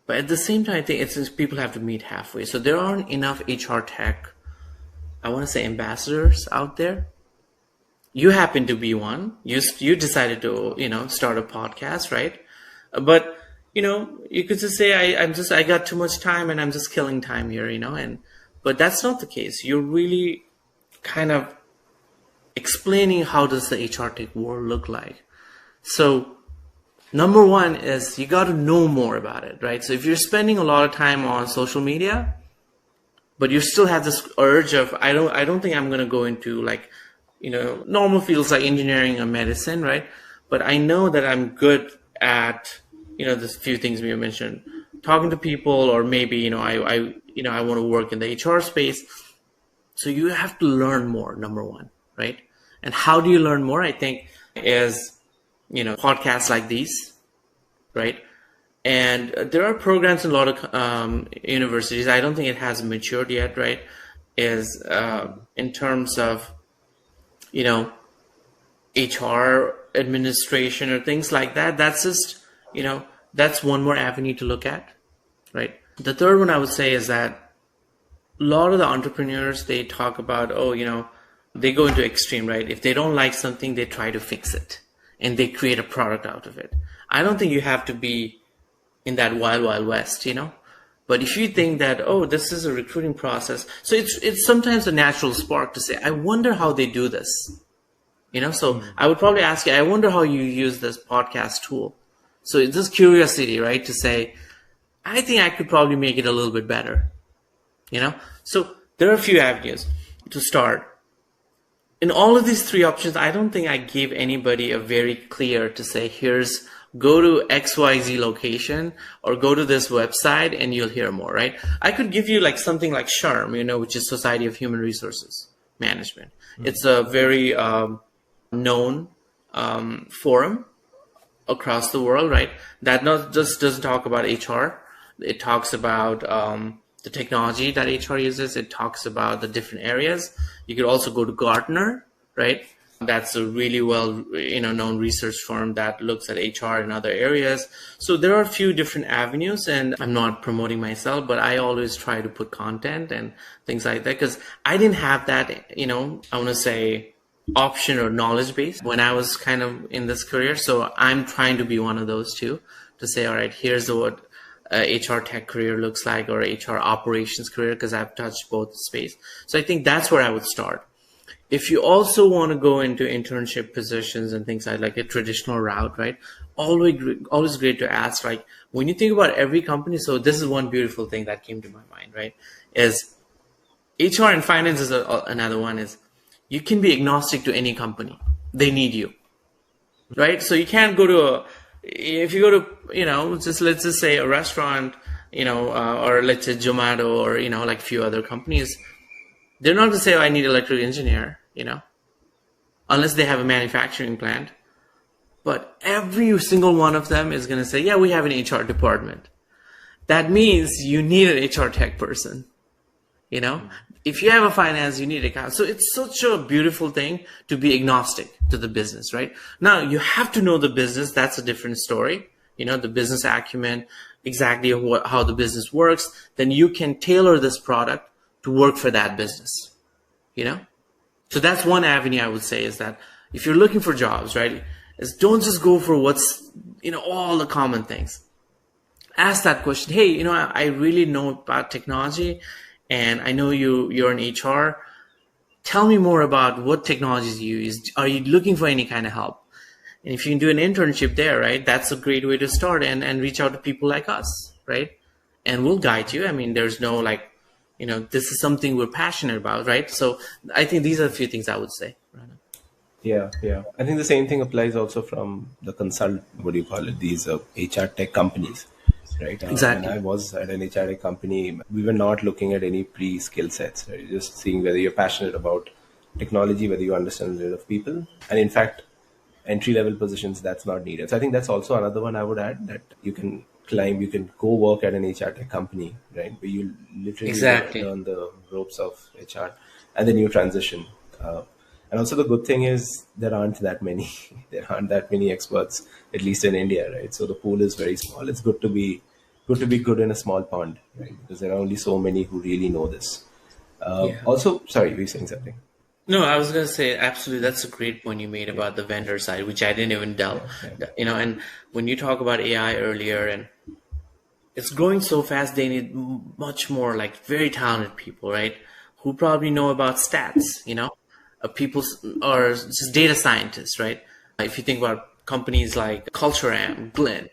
but at the same time, I think it's people have to meet halfway. So there aren't enough HR tech, I want to say, ambassadors out there. You happen to be one. You decided to, start a podcast, right? But, you could just say, I got too much time and I'm just killing time here, but that's not the case. You're really kind of explaining how does the HR tech world look like. So number one is you got to know more about it, right? So if you're spending a lot of time on social media, but you still have this urge of, I don't think I'm going to go into like, normal fields like engineering or medicine, right? But I know that I'm good at, the few things we mentioned, talking to people, or maybe, I want to work in the HR space. So you have to learn more, number one, right? And how do you learn more? I think is, podcasts like these, right? And there are programs in a lot of universities. I don't think it has matured yet, right? Is in terms of, HR administration or things like that. That's just, that's one more avenue to look at, right? The third one I would say is that a lot of the entrepreneurs, they talk about, they go into extreme, right? If they don't like something, they try to fix it and they create a product out of it. I don't think you have to be in that wild, wild west, But if you think that, this is a recruiting process, so it's sometimes a natural spark to say, I wonder how they do this, So I would probably ask you, I wonder how you use this podcast tool. So it's this curiosity, right, to say, I think I could probably make it a little bit better, So there are a few avenues to start. In all of these three options, I don't think I gave anybody a very clear to say, here's go to XYZ location or go to this website and you'll hear more, right? I could give you like something like SHRM, which is Society of Human Resources Management. Mm-hmm. It's a very known forum across the world, right? That not just doesn't talk about HR. It talks about the technology that HR uses. It talks about the different areas. You could also go to Gartner, right? That's a really well, known research firm that looks at HR in other areas. So there are a few different avenues, and I'm not promoting myself, but I always try to put content and things like that because I didn't have that, I want to say option or knowledge base when I was kind of in this career. So I'm trying to be one of those two to say, all right, here's what HR tech career looks like, or HR operations career, because I've touched both space. So I think that's where I would start. If you also want to go into internship positions and things like a traditional route, right? Always great to ask, like when you think about every company. So this is one beautiful thing that came to my mind, right? Is HR and finance is another one. Is you can be agnostic to any company. They need you, right? So you can't go to if you go to, let's just say a restaurant, or let's say Zomato or, like a few other companies, they're not going to say, I need an electrical engineer, unless they have a manufacturing plant. But every single one of them is going to say, yeah, we have an HR department. That means you need an HR tech person, If you have a finance, you need account. So it's such a beautiful thing to be agnostic to the business, right? Now you have to know the business. That's a different story. The business acumen, exactly how the business works. Then you can tailor this product to work for that business, So that's one avenue I would say is that if you're looking for jobs, right, is don't just go for what's, all the common things. Ask that question. Hey, I really know about technology. And I know you're in HR. Tell me more about what technologies you use. Are you looking for any kind of help? And if you can do an internship there, right, that's a great way to start and reach out to people like us, right? And we'll guide you. I mean, there's no this is something we're passionate about, right? So I think these are a few things I would say. Yeah. I think the same thing applies also from the these HR tech companies. Right. Exactly. When I was at an HRA company, we were not looking at any pre-skill sets, right? Just seeing whether you're passionate about technology, whether you understand the role of people. And in fact, entry-level positions, that's not needed. So I think that's also another one I would add, that you can go work at an HR tech company, right? Where you literally learn the ropes of HR and then you transition. And also the good thing is there aren't that many experts, at least in India, right? So the pool is very small. It's good to be good in a small pond, right? Because there are only so many who really know this. Also, sorry, were you saying something? No, I was going to say, absolutely. That's a great point you made about the vendor side, which I didn't even delve. Yeah. And when you talk about AI earlier, and it's growing so fast, they need much more like very talented people, right? who probably know about stats, people or just data scientists, right? If you think about companies like Culturam, Glint,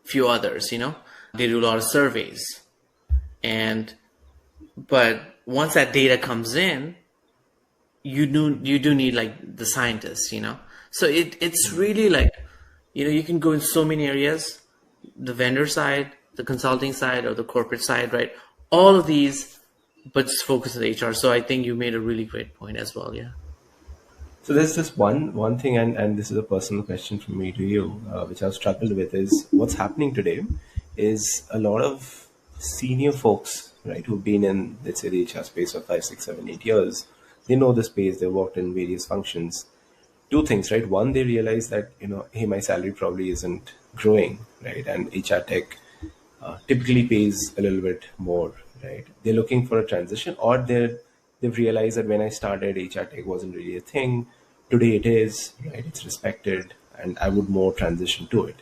a few others, they do a lot of surveys. But once that data comes in, you do need like the scientists, So it's really like, you can go in so many areas, the vendor side, the consulting side, or the corporate side, right? All of these, but just focus on HR. So I think you made a really great point as well. Yeah. So there's just one thing, and this is a personal question from me to you, which I've struggled with, is what's happening today is a lot of senior folks, right, who've been in, let's say, the HR space for 5, 6, 7, 8 years. They know the space. They've worked in various functions. Two things, right? One, they realize that, hey, my salary probably isn't growing, right? And HR tech typically pays a little bit more, right? They're looking for a transition, or they've realized that when I started, HR tech wasn't really a thing. Today it is, right? It's respected, and I would more transition to it.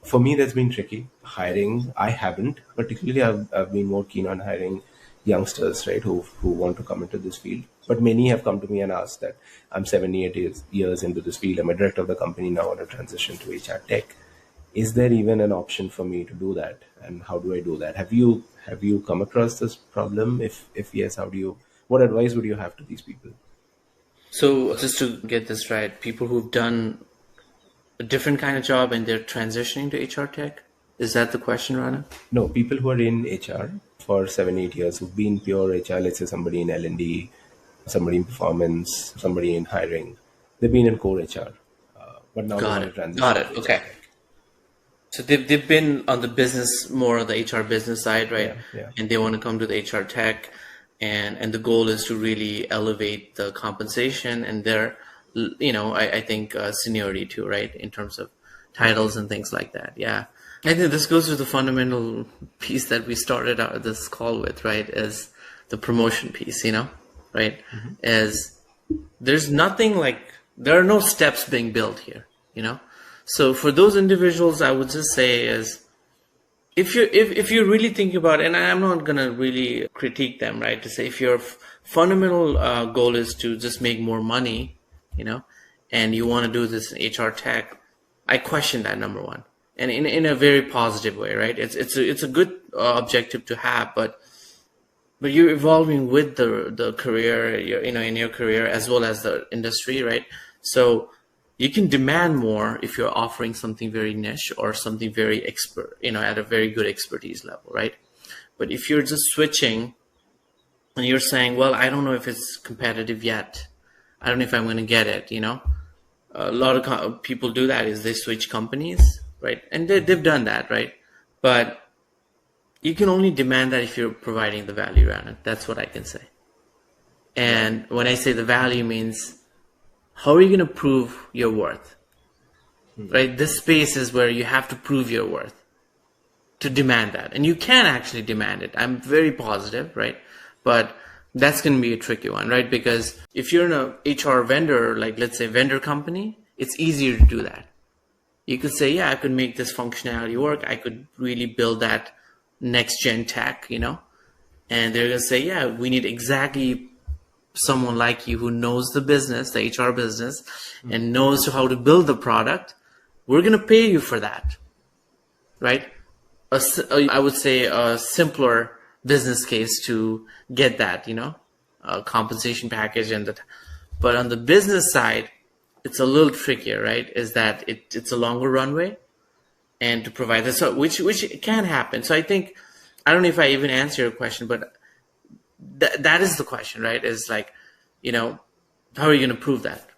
For me, that's been tricky. Hiring, I haven't. Particularly, I've been more keen on hiring youngsters, right, who want to come into this field. But many have come to me and asked that I'm 7, 8 years into this field. I'm a director of the company now on a transition to HR tech. Is there even an option for me to do that? And how do I do that? Have you come across this problem? If yes, what advice would you have to these people? So just to get this right, people who've done a different kind of job and they're transitioning to HR tech, is that the question, Rana? No, people who are in HR for 7, 8 years, who've been pure HR, let's say somebody in L&D, somebody in performance, somebody in hiring, they've been in core HR, but now they Got want to it. transition Got to it. HR Okay. tech. So they've been on the business, more of the HR business side, right? Yeah, yeah. And they want to come to the HR tech, and the goal is to really elevate the compensation and their, I think seniority too, right? In terms of titles and things like that. Yeah. I think this goes to the fundamental piece that we started out this call with, right? Is the promotion piece, right? As there's nothing like, there are no steps being built here, So for those individuals, I would just say is, if you really think about it, and I'm not gonna really critique them, right? To say if your fundamental goal is to just make more money, and you want to do this in HR tech, I question that, number one, and in a very positive way, right? It's a good objective to have, but you're evolving with the career, in your career as well as the industry, right? So you can demand more if you're offering something very niche or something very expert, at a very good expertise level, right? But if you're just switching and you're saying, well, I don't know if it's competitive yet, I don't know if I'm going to get it, a lot of people do that, is they switch companies, right? And they've done that, right? But you can only demand that if you're providing the value around it. That's what I can say. And when I say the value, means how are you going to prove your worth? Right? This space is where you have to prove your worth to demand that. And you can actually demand it. I'm very positive, right? But that's going to be a tricky one, right? Because if you're in a HR vendor, like let's say vendor company, it's easier to do that. You could say, yeah, I could make this functionality work. I could really build that next gen tech, and they're going to say, yeah, we need exactly someone like you who knows the business, the HR business, and knows how to build the product. We're going to pay you for that, right? I would say a simpler business case to get that, a compensation package but on the business side, it's a little trickier, right? Is that it's a longer runway, and to provide this, which can happen. So I think, I don't know if I even answer your question, but that is the question, right? Is like, how are you going to prove that?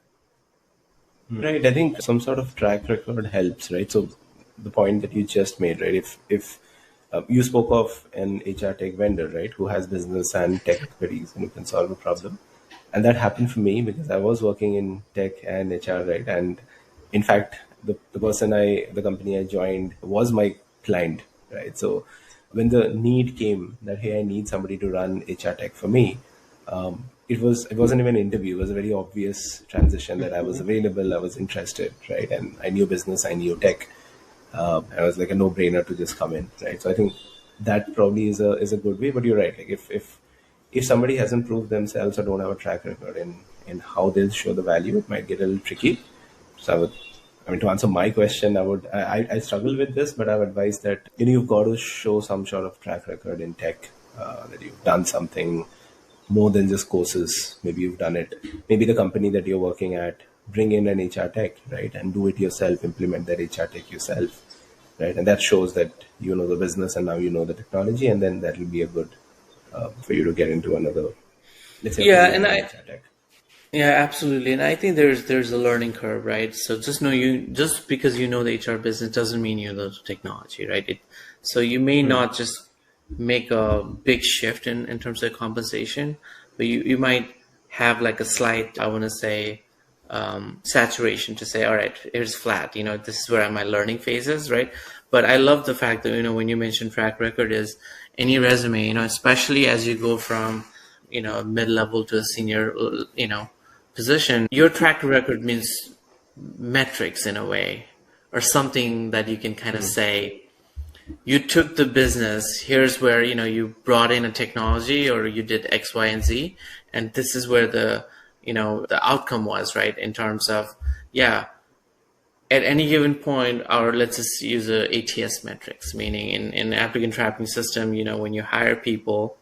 Right. I think some sort of track record helps, right? So the point that you just made, right? If you spoke of an HR tech vendor, right, who has business and tech expertise and who can solve a problem, and that happened for me because I was working in tech and HR, right? And in fact, the company I joined was my client, right? So when the need came that, hey, I need somebody to run HR tech for me, it wasn't even an interview. It was a very obvious transition that I was available, I was interested, right? And I knew business, I knew tech. I was like a no-brainer to just come in, right? So I think that probably is a good way. But you're right. Like if if somebody hasn't proved themselves or don't have a track record in how they'll show the value, it might get a little tricky. So to answer my question, I struggle with this, but I would advise that you've got to show some sort of track record in tech, that you've done something more than just courses. Maybe you've done it. Maybe the company that you're working at, bring in an HR tech, right, and do it yourself, implement that HR tech yourself, right, and that shows that you know the business and now you know the technology, and then that will be a good for you to get into another, let's say, a Yeah, career and in I HR tech. yeah, absolutely. And I think there's a learning curve, right? So just because you know the HR business doesn't mean you know the technology, right? So you may not just make a big shift in terms of compensation, but you might have like a slight, I want to say, saturation to say, all right, here's flat, this is where my learning phase is, right? But I love the fact that, when you mention track record is any resume, especially as you go from, mid-level to a senior, position, your track record means metrics in a way, or something that you can kind of say, you took the business, here's where, you brought in a technology or you did X, Y, and Z, and this is where the outcome was, right? In terms of, yeah, at any given point, or let's just use a ATS metrics, meaning in applicant tracking system, when you hire people,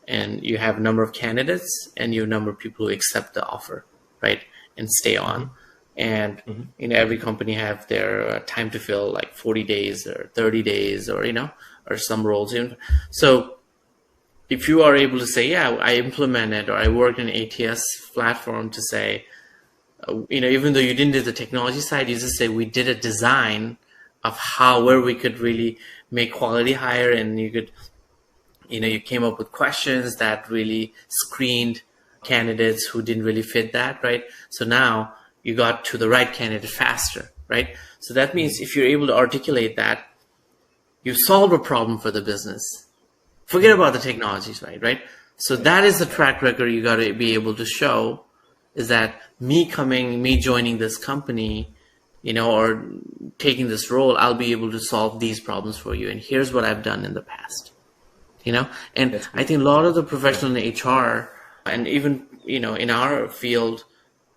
and you have a number of candidates and you have a number of people who accept the offer, right, and stay on. And every company have their time to fill, like 40 days or 30 days, or or some roles. So if you are able to say, yeah, I implemented or I worked in an ATS platform to say, even though you didn't do the technology side, you just say we did a design of where we could really make quality higher, and you could, you came up with questions that really screened candidates who didn't really fit that, right? So now you got to the right candidate faster, right? So that means if you're able to articulate that, you solve a problem for the business. Forget about the technologies, right? So that is the track record you got to be able to show, is that me joining this company, or taking this role, I'll be able to solve these problems for you. And here's what I've done in the past. And I think a lot of the professionals in HR and even, in our field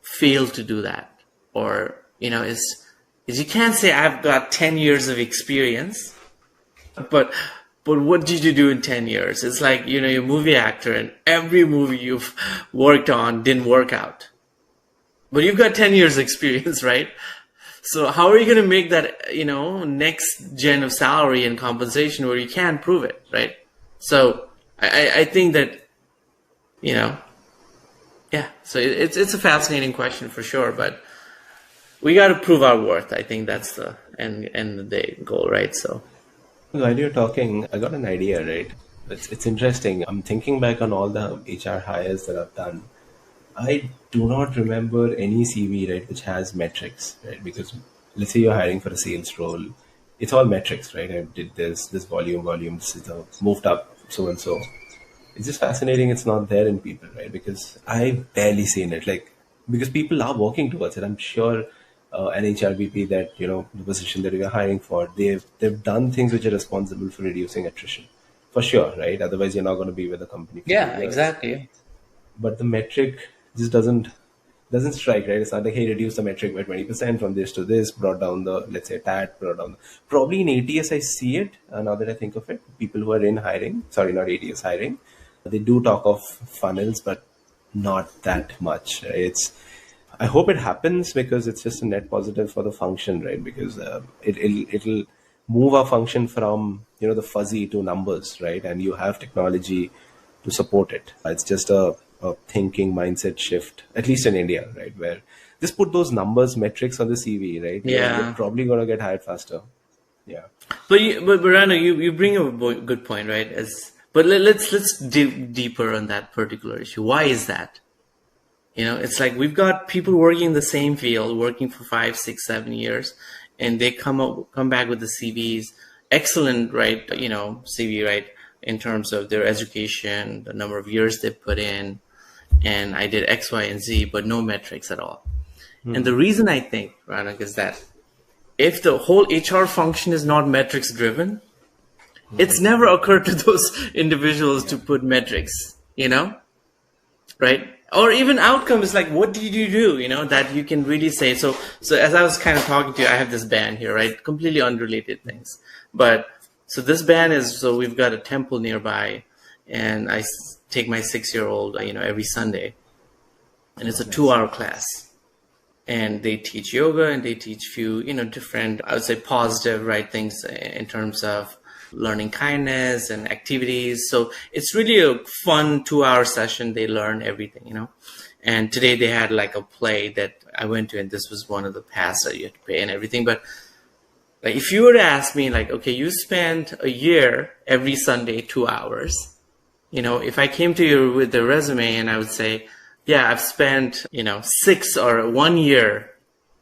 fail to do that. Or, is you can't say I've got 10 years of experience, but what did you do in 10 years? It's like, you're a movie actor and every movie you've worked on didn't work out. But you've got 10 years experience, right? So how are you going to make that, next gen of salary and compensation where you can't prove it, right? So I think that, yeah, so it's a fascinating question for sure, but we got to prove our worth. I think that's the end of the day goal, right? So While you're talking, I got an idea, right? It's interesting. I'm thinking back on all the HR hires that I've done. I do not remember any CV, right, which has metrics, right? Because let's say you're hiring for a sales role, it's all metrics, right? I did this volume, this is moved up, so and so. It's just fascinating. It's not there in people, right? Because I've barely seen it. Like, because people are working towards it. I'm sure an HRBP that the position that we are hiring for, they've done things which are responsible for reducing attrition, for sure, right? Otherwise, you're not going to be with the company for yeah, 2 years. exactly. But the metric just doesn't strike, right? It's not like, hey, reduce the metric by 20% from this to this, brought down the, let's say, TAT, brought down. Probably in ATS, I see it, now that I think of it. People who are in hiring, sorry, not ATS hiring, they do talk of funnels, but not that much. Right? I hope it happens because it's just a net positive for the function, right? Because it'll move our function from, the fuzzy to numbers, right? And you have technology to support it. It's just a thinking mindset shift, at least in India, right? Where just put those numbers, metrics on the CV, right? You're Yeah. probably going to get hired faster. Yeah. But Rana, you bring up a good point, right? But let's dig deeper on that particular issue. Why is that? It's like we've got people working in the same field, working for 5, 6, 7 years, and they come back with the CVs, excellent, right? CV, right, in terms of their education, the number of years they put in, and I did X, Y, and Z, but no metrics at all. And the reason I think, Ranak, is that if the whole HR function is not metrics driven, it's never occurred to those individuals to put metrics. you know, right? Or even outcome is like, what did you do, that you can really say. So as I was kind of talking to you, I have this band here, right? Completely unrelated things. But so this band is, so we've got a temple nearby, and I take my 6-year old, every Sunday, and it's a 2-hour class. And they teach yoga, and they teach few, different, I would say positive, right, things in terms of learning kindness and activities. So it's really a fun 2-hour session. They learn everything. And today they had like a play that I went to, and this was one of the pass that you had to pay and everything. But like, if you were to ask me, like, okay, you spend a year every Sunday, 2 hours, if I came to you with the resume and I would say, yeah, I've spent, 6 or 1 year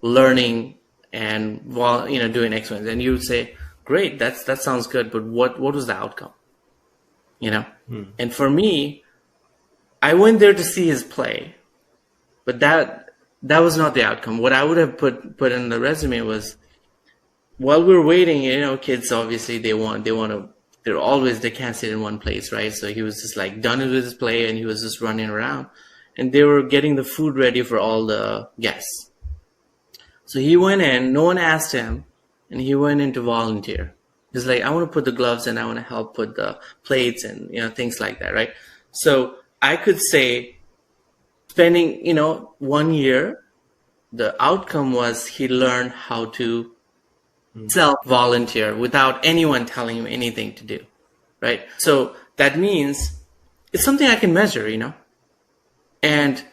learning and while, doing X, Y, and Z, and you would say, great, that sounds good, but what was the outcome? And for me, I went there to see his play, but that was not the outcome. What I would have put in the resume was, while we're waiting, kids obviously they can't sit in one place, right? So he was just like done with his play, and he was just running around, and they were getting the food ready for all the guests. So he went in, no one asked him, and he went in to volunteer. He's like, I want to put the gloves and I want to help put the plates and, things like that, right? So I could say, spending, 1 year, the outcome was he learned how to self-volunteer without anyone telling him anything to do, right? So that means it's something I can measure, And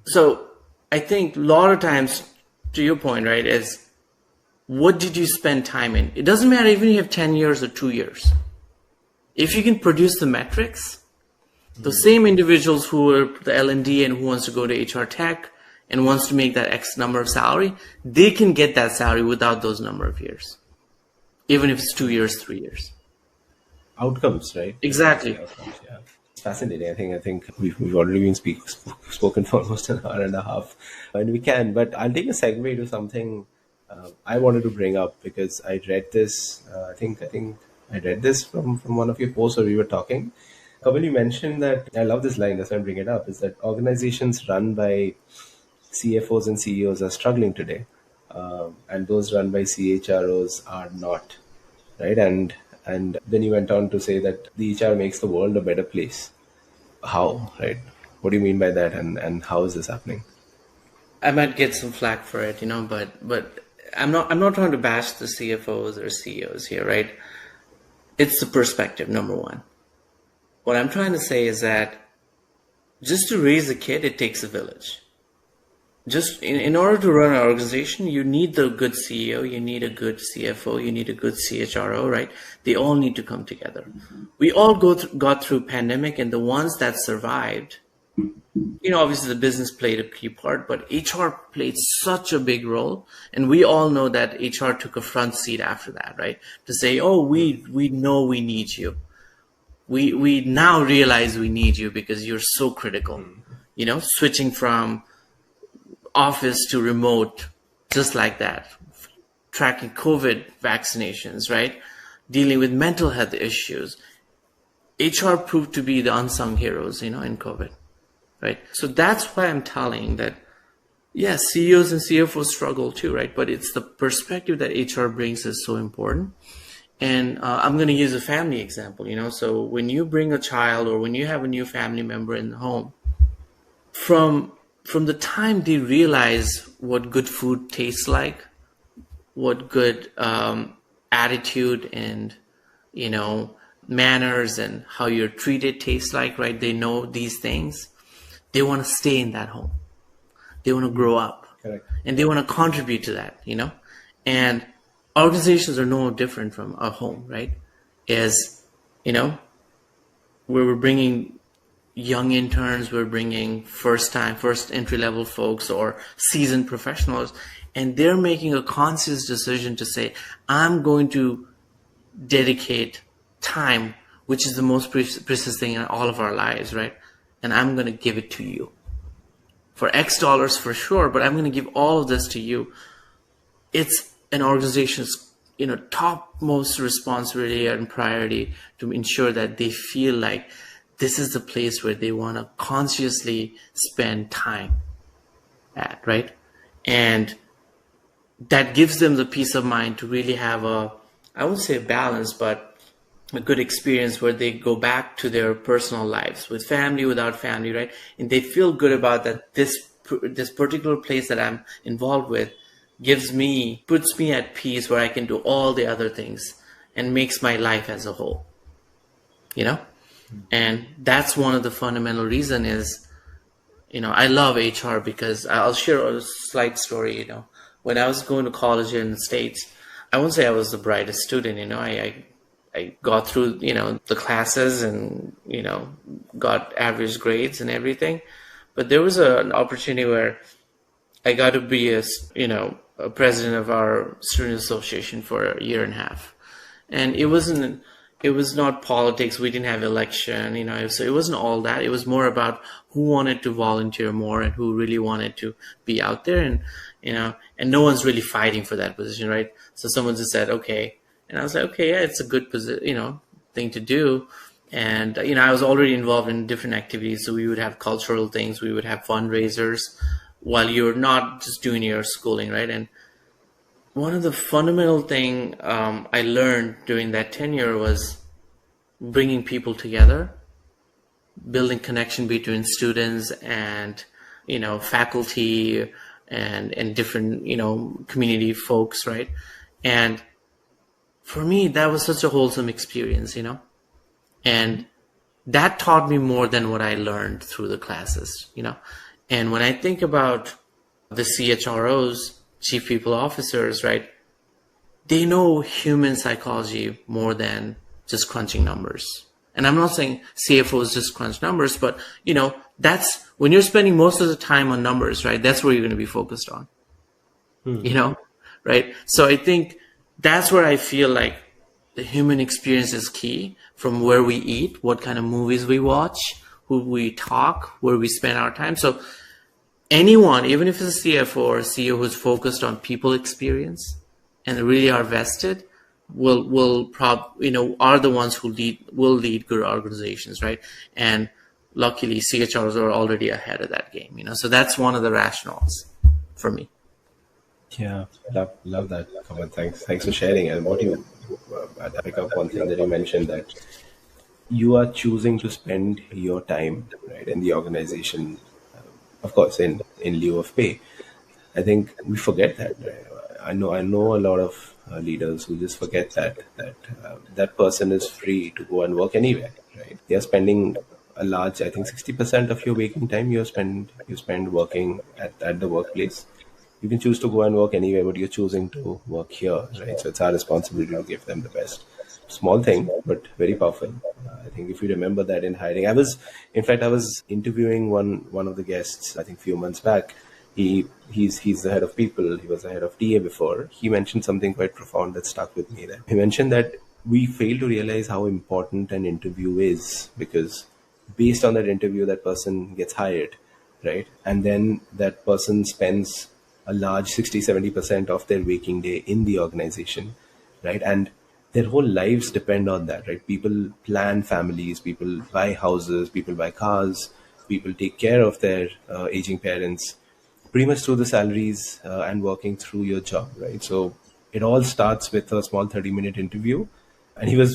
so I think a lot of times, to your point, right, is what did you spend time in? It doesn't matter even if you have 10 years or 2 years. If you can produce the metrics, the same individuals who are the L&D and who wants to go to HR tech and wants to make that X number of salary, they can get that salary without those number of years, even if it's 2 years, 3 years. Outcomes, right? Exactly. Outcomes, yeah. It's fascinating. I think we've already been spoken for almost an hour and a half, and we can. But I'll take a segue to something I wanted to bring up, because I read this. I think I read this from one of your posts where we were talking. Kamal, you mentioned that, I love this line, that's why I bring it up, is that organizations run by CFOs and CEOs are struggling today, and those run by CHROs are not, right? And then you went on to say that the HR makes the world a better place. How, right? What do you mean by that, and how is this happening? I might get some flack for it, but I'm not trying to bash the CFOs or CEOs here, right? It's the perspective, number one. What I'm trying to say is that just to raise a kid, it takes a village. Just in order to run an organization, you need the good CEO, you need a good CFO, you need a good CHRO, right? They all need to come together. We all got through pandemic, and the ones that survived, obviously the business played a key part, but HR played such a big role. And we all know that HR took a front seat after that, right? To say, oh, we know we need you. We now realize we need you because you're so critical, switching from office to remote, just like that, tracking COVID vaccinations, right? Dealing with mental health issues. HR proved to be the unsung heroes, in COVID, right? So that's why I'm telling that, yes, CEOs and CFOs struggle too, right? But it's the perspective that HR brings is so important. And I'm going to use a family example, so when you bring a child or when you have a new family member in the home, from the time they realize what good food tastes like, what good attitude and, manners and how you're treated tastes like, right? They know these things. They want to stay in that home. They want to grow up. Correct. And they want to contribute to that, and organizations are no different from a home, right? Is, where we're bringing young interns, we're bringing first entry-level folks or seasoned professionals, and they're making a conscious decision to say, I'm going to dedicate time, which is the most precious thing in all of our lives, right? And I'm going to give it to you. For X dollars for sure, but I'm going to give all of this to you. It's an organization's topmost responsibility and priority to ensure that they feel like this is the place where they want to consciously spend time at, right? And that gives them the peace of mind to really have a, I won't say balance, but a good experience where they go back to their personal lives with family, without family, right? And they feel good about that. This particular place that I'm involved with puts me at peace, where I can do all the other things and makes my life as a whole, you know? And that's one of the fundamental reason is, I love HR because I'll share a slight story. When I was going to college in the States, I won't say I was the brightest student. I got through, the classes and, got average grades and everything. But there was an opportunity where I got to be a president of our student association for a year and a half. And it was not politics. We didn't have election, so it wasn't all that. It was more about who wanted to volunteer more and who really wanted to be out there. And, and no one's really fighting for that position, right? So someone just said, okay. And I was like, okay, yeah, it's a good position, thing to do. And, I was already involved in different activities. So we would have cultural things. We would have fundraisers while you're not just doing your schooling, right? And one of the fundamental thing I learned during that tenure was bringing people together, building connection between students and, faculty and different, community folks, right? And for me, that was such a wholesome experience, and that taught me more than what I learned through the classes, And when I think about the CHROs, chief people officers, right? They know human psychology more than just crunching numbers. And I'm not saying CFOs just crunch numbers, but that's when you're spending most of the time on numbers, right? That's where you're going to be focused on, right? So I think that's where I feel like the human experience is key, from where we eat, what kind of movies we watch, who we talk, where we spend our time. So anyone, even if it's a CFO or a CEO who's focused on people experience and really are vested, are the ones who will lead good organizations, right? And luckily, CHRs are already ahead of that game, So that's one of the rationales for me. Yeah, love that. Kamal, thanks for sharing. And what you pick up one thing that you mentioned, that you are choosing to spend your time, right, in the organization, of course, in lieu of pay. I think we forget that. Right? I know a lot of leaders who just forget that person is free to go and work anywhere. Right? They are spending a large, I think, 60% of your waking time you spend working at the workplace. You can choose to go and work anywhere, but you're choosing to work here, right? So it's our responsibility to give them the best. Small thing, but very powerful. I think if you remember that in hiring, I was interviewing one of the guests, I think, a few months back. He's the head of people. He was the head of TA before. He mentioned something quite profound that stuck with me. There, he mentioned that we fail to realize how important an interview is, because based on that interview, that person gets hired, right? And then that person spends a large 60-70% of their waking day in the organization, right? And their whole lives depend on that, right? People plan families, people buy houses, people buy cars, people take care of their aging parents, pretty much through the salaries and working through your job, right? So it all starts with a small 30-minute interview. And we were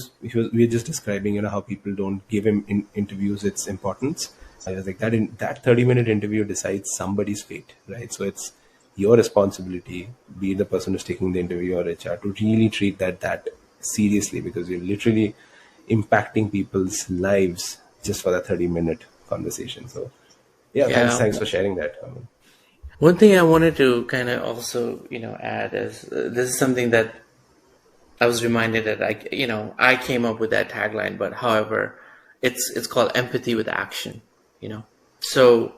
just describing, how people don't give him interviews its importance. I was like, that 30-minute interview decides somebody's fate, right? So it's your responsibility, be it the person who's taking the interview or HR, to really treat that seriously, because you're literally impacting people's lives just for that 30-minute conversation. So yeah. Thanks for sharing that. One thing I wanted to kind of also, add is this is something that I was reminded that I came up with that tagline, but however, it's called empathy with action, So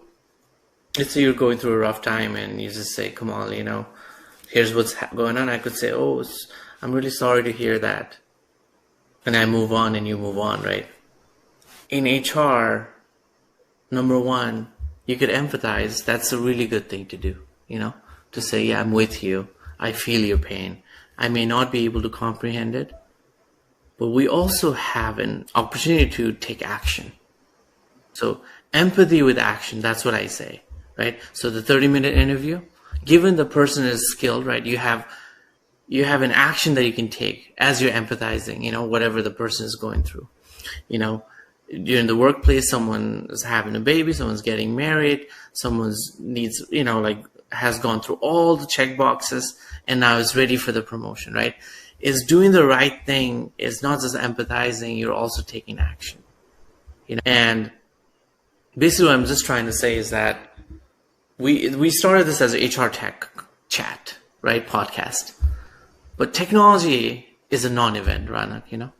let's say you're going through a rough time and you just say, Kamal, here's what's going on. I could say, I'm really sorry to hear that. And I move on and you move on, right? In HR, number one, you could empathize. That's a really good thing to do, to say, yeah, I'm with you. I feel your pain. I may not be able to comprehend it, but we also have an opportunity to take action, So empathy with action, that's what I say, right? So the 30-minute interview, given the person is skilled, right? You have an action that you can take as you're empathizing, whatever the person is going through. You're in the workplace, someone is having a baby, someone's getting married, someone's needs, has gone through all the check boxes and now is ready for the promotion, right? Is doing the right thing is not just empathizing, you're also taking action. And basically what I'm just trying to say is that we started this as an HR tech chat, right? Podcast. But technology is a non-event, Ranak,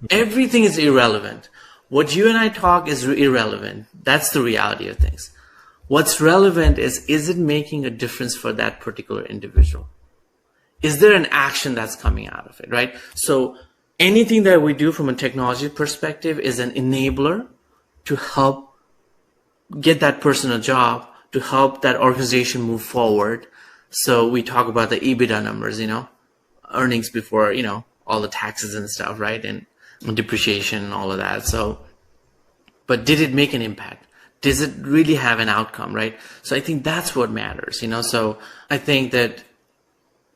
Everything is irrelevant. What you and I talk is irrelevant. That's the reality of things. What's relevant is it making a difference for that particular individual? Is there an action that's coming out of it, right? So anything that we do from a technology perspective is an enabler to help get that person a job, to help that organization move forward. So we talk about the EBITDA numbers, earnings before, all the taxes and stuff, right? And depreciation and all of that. So, but did it make an impact? Does it really have an outcome, right? So I think that's what matters, So I think that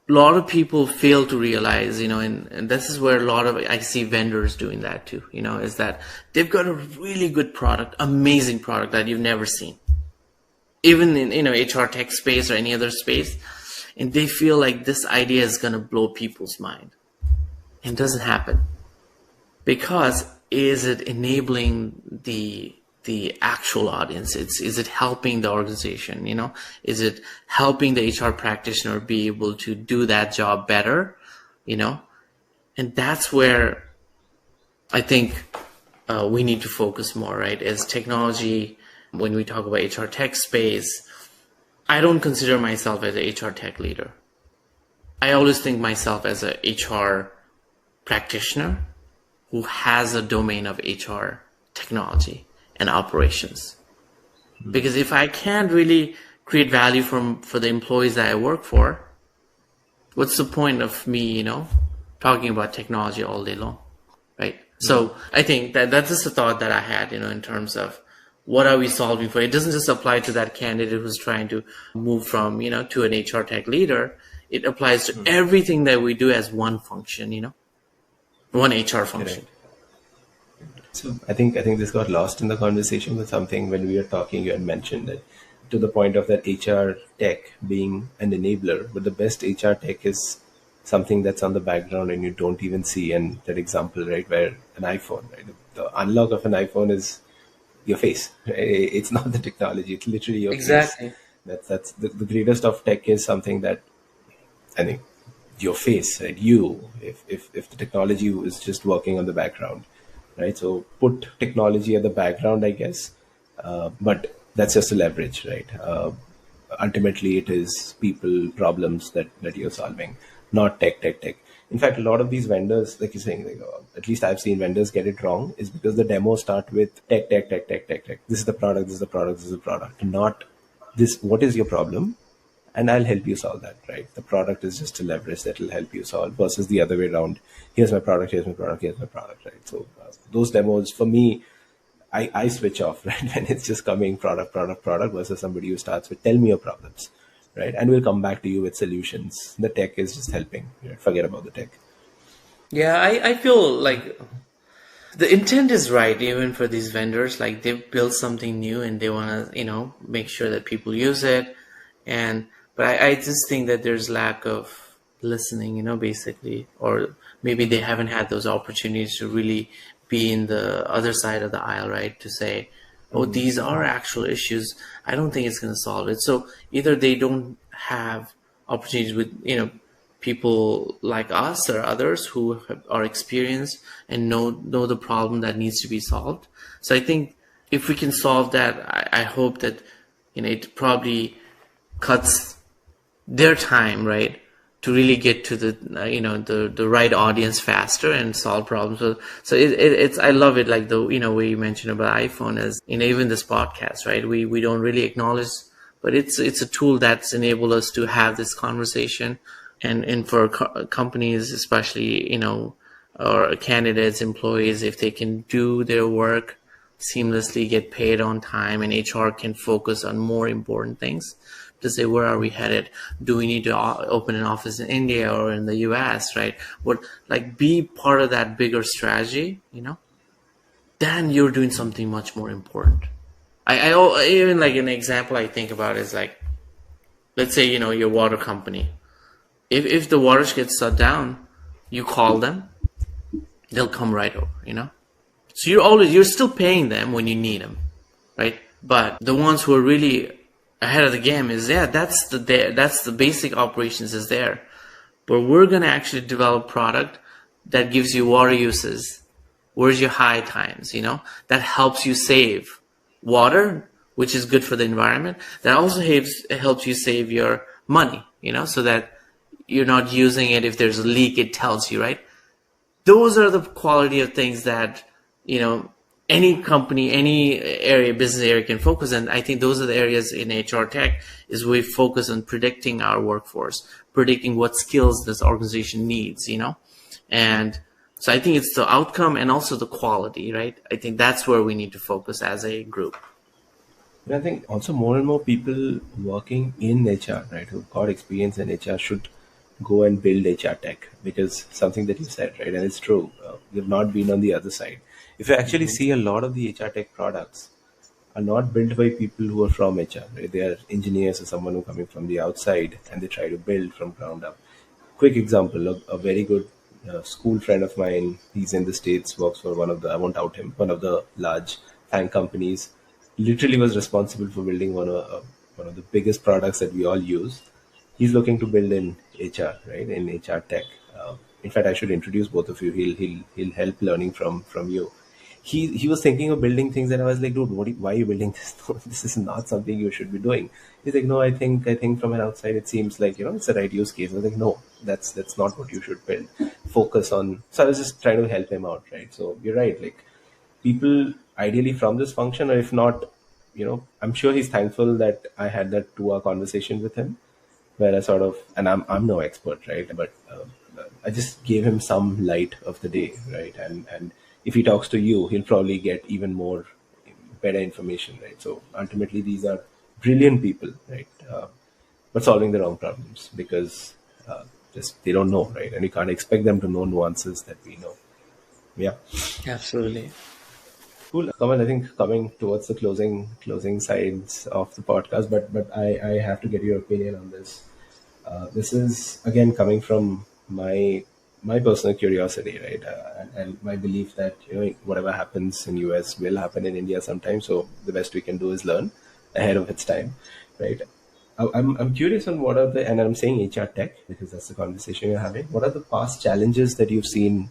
a lot of people fail to realize, and this is where I see vendors doing that too, is that they've got a really good product, amazing product that you've never seen, even in, HR tech space or any other space. And they feel like this idea is going to blow people's mind. And it doesn't happen. Because is it enabling the actual audience? Is it helping the organization? Is it helping the HR practitioner be able to do that job better? And that's where I think we need to focus more, right? As technology, when we talk about HR tech space, I don't consider myself as an HR tech leader. I always think myself as a HR practitioner who has a domain of HR technology and operations. Because if I can't really create value for the employees that I work for, what's the point of me, talking about technology all day long, right? So I think that's just a thought that I had, in terms of what are we solving for? It doesn't just apply to that candidate who's trying to move from, to an HR tech leader. It applies to everything that we do as one function, one HR function. So I think this got lost in the conversation with something when we were talking. You had mentioned that to the point of that HR tech being an enabler, but the best HR tech is something that's on the background and you don't even see. And that example, right, where an iPhone, right, the unlock of an iPhone is your face. Right? It's not the technology; it's literally your Exactly. face. That's the greatest of tech is something that I think your face, right? If the technology is just working on the background. Right, so put technology at the background, I guess, but that's just a leverage, right? Ultimately, it is people problems that you're solving, not tech. In fact, a lot of these vendors, like you're saying, at least I've seen vendors get it wrong, is because the demos start with tech. This is the product. This is the product. This is the product. Not this. What is your problem? And I'll help you solve that, right? The product is just a leverage that will help you solve versus the other way around. Here's my product, here's my product, here's my product, right? So those demos, for me, I switch off, right? When it's just coming product versus somebody who starts with, tell me your problems, right? And we'll come back to you with solutions. The tech is just helping. Right? Forget about the tech. Yeah, I feel like the intent is right, even for these vendors. Like they've built something new and they want to, make sure that people use it. But I just think that there's lack of listening, basically, or maybe they haven't had those opportunities to really be in the other side of the aisle, right? To say, oh, these are actual issues. I don't think it's going to solve it. So either they don't have opportunities with, people like us or others who are experienced and know the problem that needs to be solved. So I think if we can solve that, I hope that, it probably cuts their time, right, to really get to the right audience faster and solve problems. So it's I love it, like the way you mentioned about iPhone is even this podcast, right? We don't really acknowledge, but it's a tool that's enabled us to have this conversation, and for companies especially, or candidates, employees, if they can do their work seamlessly, get paid on time, and HR can focus on more important things to say, where are we headed? Do we need to open an office in India or in the US, right? What, like, be part of that bigger strategy, then you're doing something much more important. Even like an example I think about is like, let's say, your water company. If the water gets shut down, you call them, they'll come right over. So you're still paying them when you need them, right? But the ones who are really ahead of the game is, that's the basic operations is there. But we're going to actually develop product that gives you water uses. Where's your high times, that helps you save water, which is good for the environment. That also helps you save your money, so that you're not using it. If there's a leak, it tells you, right? Those are the quality of things that, any company, any business area can focus on. I think those are the areas in HR tech is we focus on predicting our workforce, predicting what skills this organization needs, and so I think it's the outcome and also the quality, right? I think that's where we need to focus as a group. And I think also more and more people working in HR, right, who've got experience in HR should go and build HR tech, because something that you said, right, and it's true. You've not been on the other side. If you actually see a lot of the HR tech products are not built by people who are from HR, right? They are engineers or someone who coming from the outside and they try to build from ground up. Quick example, a very good school friend of mine, he's in the States, works for I won't out him, one of the large FANG companies, literally was responsible for building one of the biggest products that we all use. He's looking to build in HR, right, in HR tech. In fact, I should introduce both of you. He'll help learning from you. He was thinking of building things, and I was like, dude, why are you building this? This is not something you should be doing. He's like, no, I think from an outside it seems like it's the right use case. I was like, no, that's not what you should build. Focus on. So I was just trying to help him out, right? So you're right, like people ideally from this function, or if not, I'm sure he's thankful that I had that 2-hour conversation with him, where I sort of, and I'm no expert, right? But I just gave him some light of the day, right? And if he talks to you, he'll probably get even more better information, right? So ultimately, these are brilliant people, right? But solving the wrong problems because just they don't know, right? And you can't expect them to know nuances that we know. Yeah. Absolutely. Cool, Kamal. I think coming towards the closing sides of the podcast, but I have to get your opinion on this. This is again coming from my personal curiosity, right, and my belief that whatever happens in US will happen in India sometime. So the best we can do is learn ahead of its time, right? I'm curious on what are and I'm saying HR tech because that's the conversation you're having. What are the past challenges that you've seen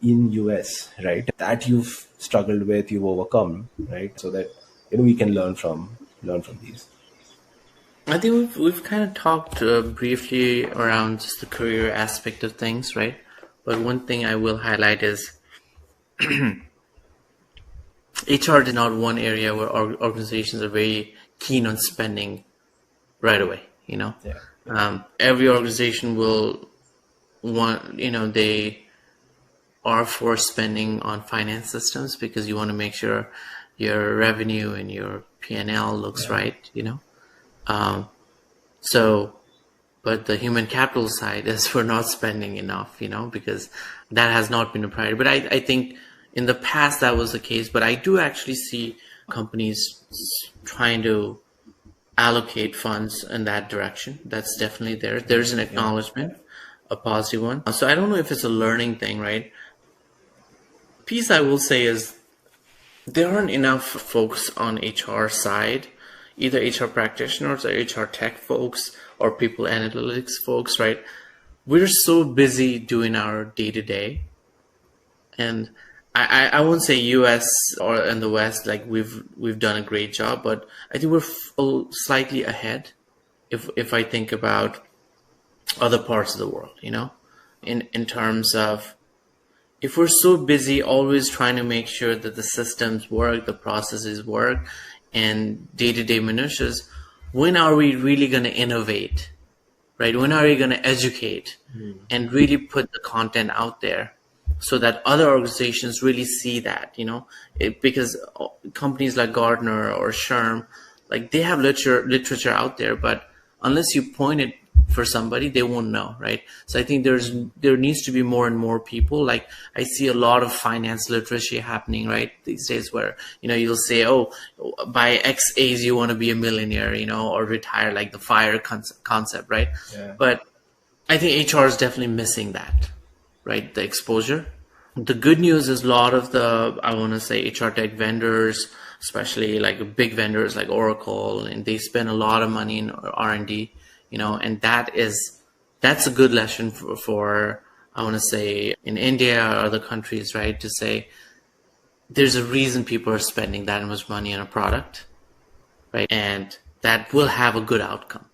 in US, right, that you've struggled with, you've overcome, right, so that we can learn from these. I think we've kind of talked briefly around just the career aspect of things, right? But one thing I will highlight is HR is not one area where organizations are very keen on spending right away. Yeah. Every organization will want, they are for spending on finance systems because you want to make sure your revenue and your P&L looks right, but the human capital side is we're not spending enough, because that has not been a priority. But I think in the past that was the case, but I do actually see companies trying to allocate funds in that direction. That's definitely there. There's an acknowledgement, a positive one. So I don't know if it's a learning thing, right? Piece I will say is there aren't enough folks on HR side, either HR practitioners or HR tech folks or people analytics folks, right? We're so busy doing our day-to-day. And I won't say US or in the West, like we've done a great job, but I think we're slightly ahead if I think about other parts of the world, in terms of if we're so busy always trying to make sure that the systems work, the processes work, and day-to-day minutiae, when are we really going to innovate, right? When are we going to educate and really put the content out there so that other organizations really see that, because companies like Gartner or Sherm, like they have literature out there, but unless you point it for somebody, they won't know, right? So I think there needs to be more and more people. Like I see a lot of finance literacy happening, right, these days, where you'll say, oh, by X age you want to be a millionaire, or retire, like the FIRE concept, right? Yeah. But I think HR is definitely missing that, right? The exposure. The good news is a lot of the, I want to say, HR tech vendors, especially like big vendors like Oracle, and they spend a lot of money in R&D, and that's a good lesson for I want to say, in India or other countries, right? To say there's a reason people are spending that much money on a product, right? And that will have a good outcome,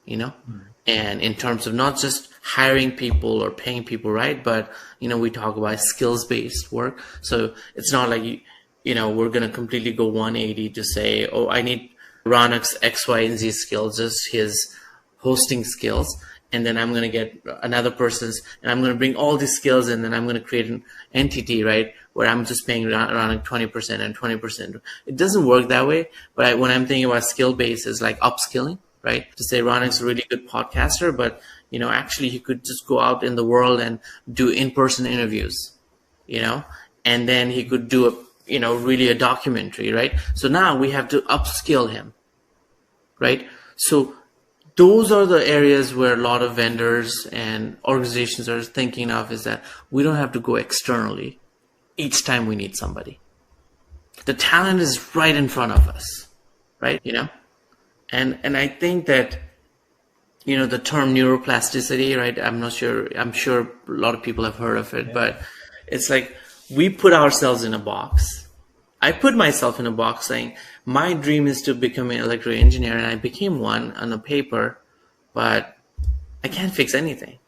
and in terms of not just hiring people or paying people, right? But, we talk about skills-based work. So it's not like, we're going to completely go 180 to say, oh, I need Ronak's X, Y, and Z skills, just his hosting skills. And then I'm going to get another person's, and I'm going to bring all these skills, and then I'm going to create an entity, right, where I'm just paying Ronak 20% and 20%. It doesn't work that way. But when I'm thinking about skill-based, is like upskilling, right? To say Ronak's a really good podcaster, but actually he could just go out in the world and do in-person interviews, and then he could do really a documentary, right? So now we have to upskill him, right? So those are the areas where a lot of vendors and organizations are thinking of, is that we don't have to go externally each time we need somebody. The talent is right in front of us, right? And I think that, the term neuroplasticity, right? I'm sure a lot of people have heard of it, but it's like we put ourselves in a box. I put myself in a box saying, my dream is to become an electrical engineer, and I became one on a paper, but I can't fix anything,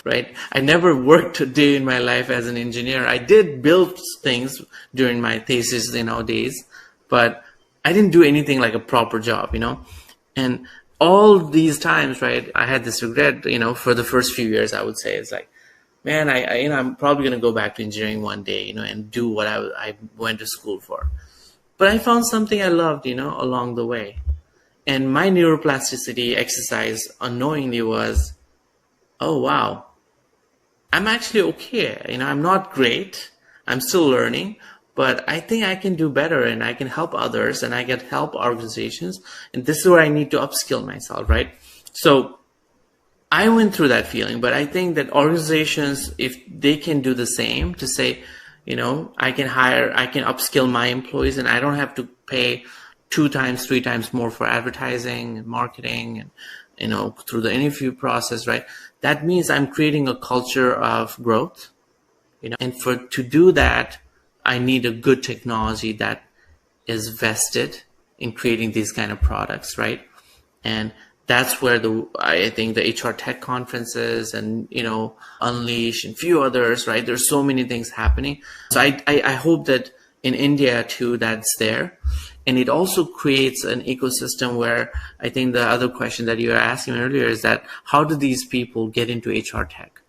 right? I never worked a day in my life as an engineer. I did build things during my thesis, days, but I didn't do anything like a proper job, and all these times, right, I had this regret, for the first few years. I would say it's like, man, I'm probably going to go back to engineering one day, and do what I went to school for. But I found something I loved, along the way. And my neuroplasticity exercise unknowingly was, oh, wow, I'm actually okay. I'm not great. I'm still learning, but I think I can do better, and I can help others, and I can help organizations. And this is where I need to upskill myself, right? So I went through that feeling, but I think that organizations, if they can do the same, to say, I can upskill my employees, and I don't have to pay 2 times, 3 times more for advertising and marketing and, through the interview process, right? That means I'm creating a culture of growth, and to do that, I need a good technology that is vested in creating these kind of products, right? And that's where I think the HR Tech conferences and, Unleash and few others, right? There's so many things happening. So I hope that in India too, that's there. And it also creates an ecosystem where I think the other question that you were asking earlier is that how do these people get into HR Tech?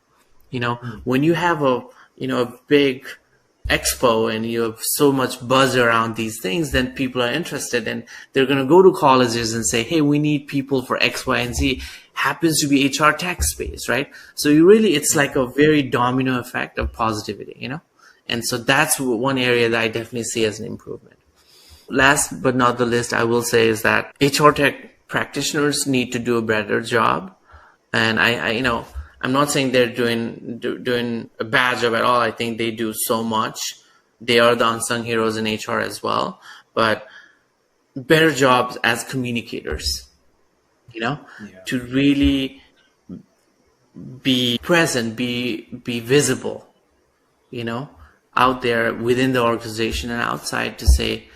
When you have a big expo and you have so much buzz around these things, then people are interested, and they're going to go to colleges and say, hey, we need people for X, Y, and Z. Happens to be HR tech space, right? So it's like a very domino effect of positivity, and so that's one area that I definitely see as an improvement. Last but not the least, I will say is that HR tech practitioners need to do a better job. And I'm not saying they're doing a bad job at all. I think they do so much. They are the unsung heroes in HR as well, but better jobs as communicators, to really be present, be visible, out there within the organization and outside, to say,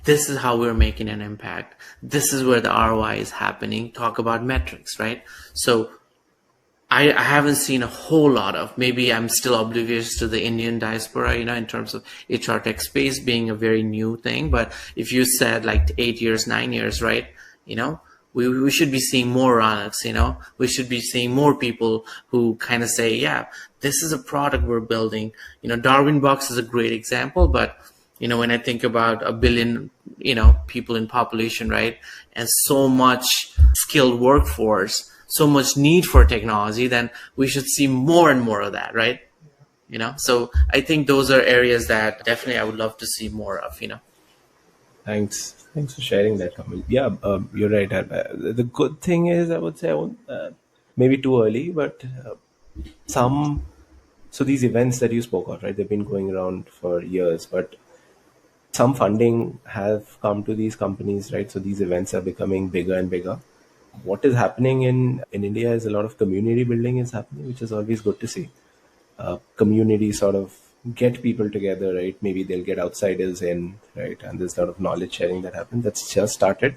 this is how we're making an impact. This is where the ROI is happening. Talk about metrics, right? So I haven't seen a whole lot of, maybe I'm still oblivious to the Indian diaspora, in terms of HR tech space being a very new thing. But if you said like 8 years, 9 years, right, we should be seeing more on it, you know. We should be seeing more people who kind of say, yeah, this is a product we're building. You know, Darwin Box is a great example, but you know, when I think about a billion, you know, people in population, right, and so much skilled workforce, so much need for technology, then we should see more and more of that, right? You know, so I think those are areas that definitely I would love to see more of, you know. Thanks for sharing that, Kamal. Yeah, you're right. The good thing is, I would say, I won't, maybe too early, but some. So these events that you spoke of, right? They've been going around for years, but some funding have come to these companies, right? So these events are becoming bigger and bigger. What is happening in India is a lot of community building is happening, which is always good to see. Community sort of get people together, right? Maybe they'll get outsiders in, right? And there's a lot of knowledge sharing that happens. That's just started.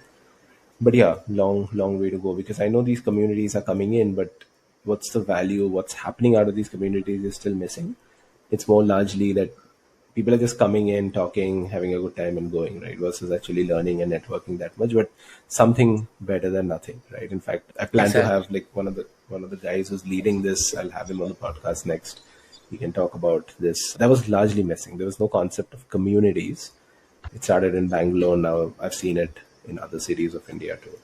But yeah, long way to go, because I know these communities are coming in, but what's the value? What's happening out of these communities is still missing. It's more largely that people are just coming in, talking, having a good time, and going, right? Versus actually learning and networking that much. But something better than nothing, right? In fact, I plan to Exactly. have like one of the guys who's leading this. I'll have him on the podcast next. He can talk about this. That was largely missing. There was no concept of communities. It started in Bangalore. Now I've seen it in other cities of India too.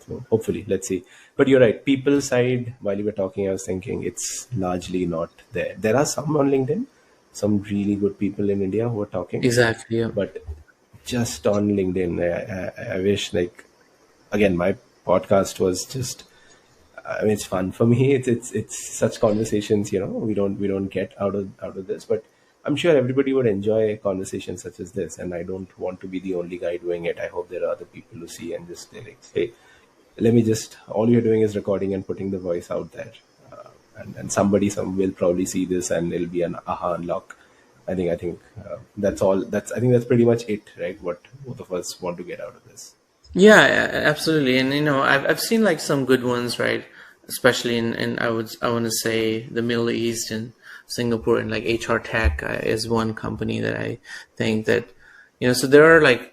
So hopefully, let's see. But you're right. People side, while you were talking, I was thinking it's largely not there. There are some on LinkedIn, some really good people in India who are talking, Exactly. Yeah. but just on LinkedIn, I wish, like, again, my podcast was just, I mean, it's fun for me. It's such conversations, you know, we don't get out of this, but I'm sure everybody would enjoy conversations such as this. And I don't want to be the only guy doing it. I hope there are other people who see and just say, like, hey, let me just, all you're doing is recording and putting the voice out there. And somebody some will probably see this and it'll be an aha unlock. I think that's all. I think that's pretty much it, right? What both of us want to get out of this. Yeah, absolutely. And you know, I've seen like some good ones, right? Especially in I want to say the Middle East and Singapore, and like hrtech is one company that I think that, you know, so there are like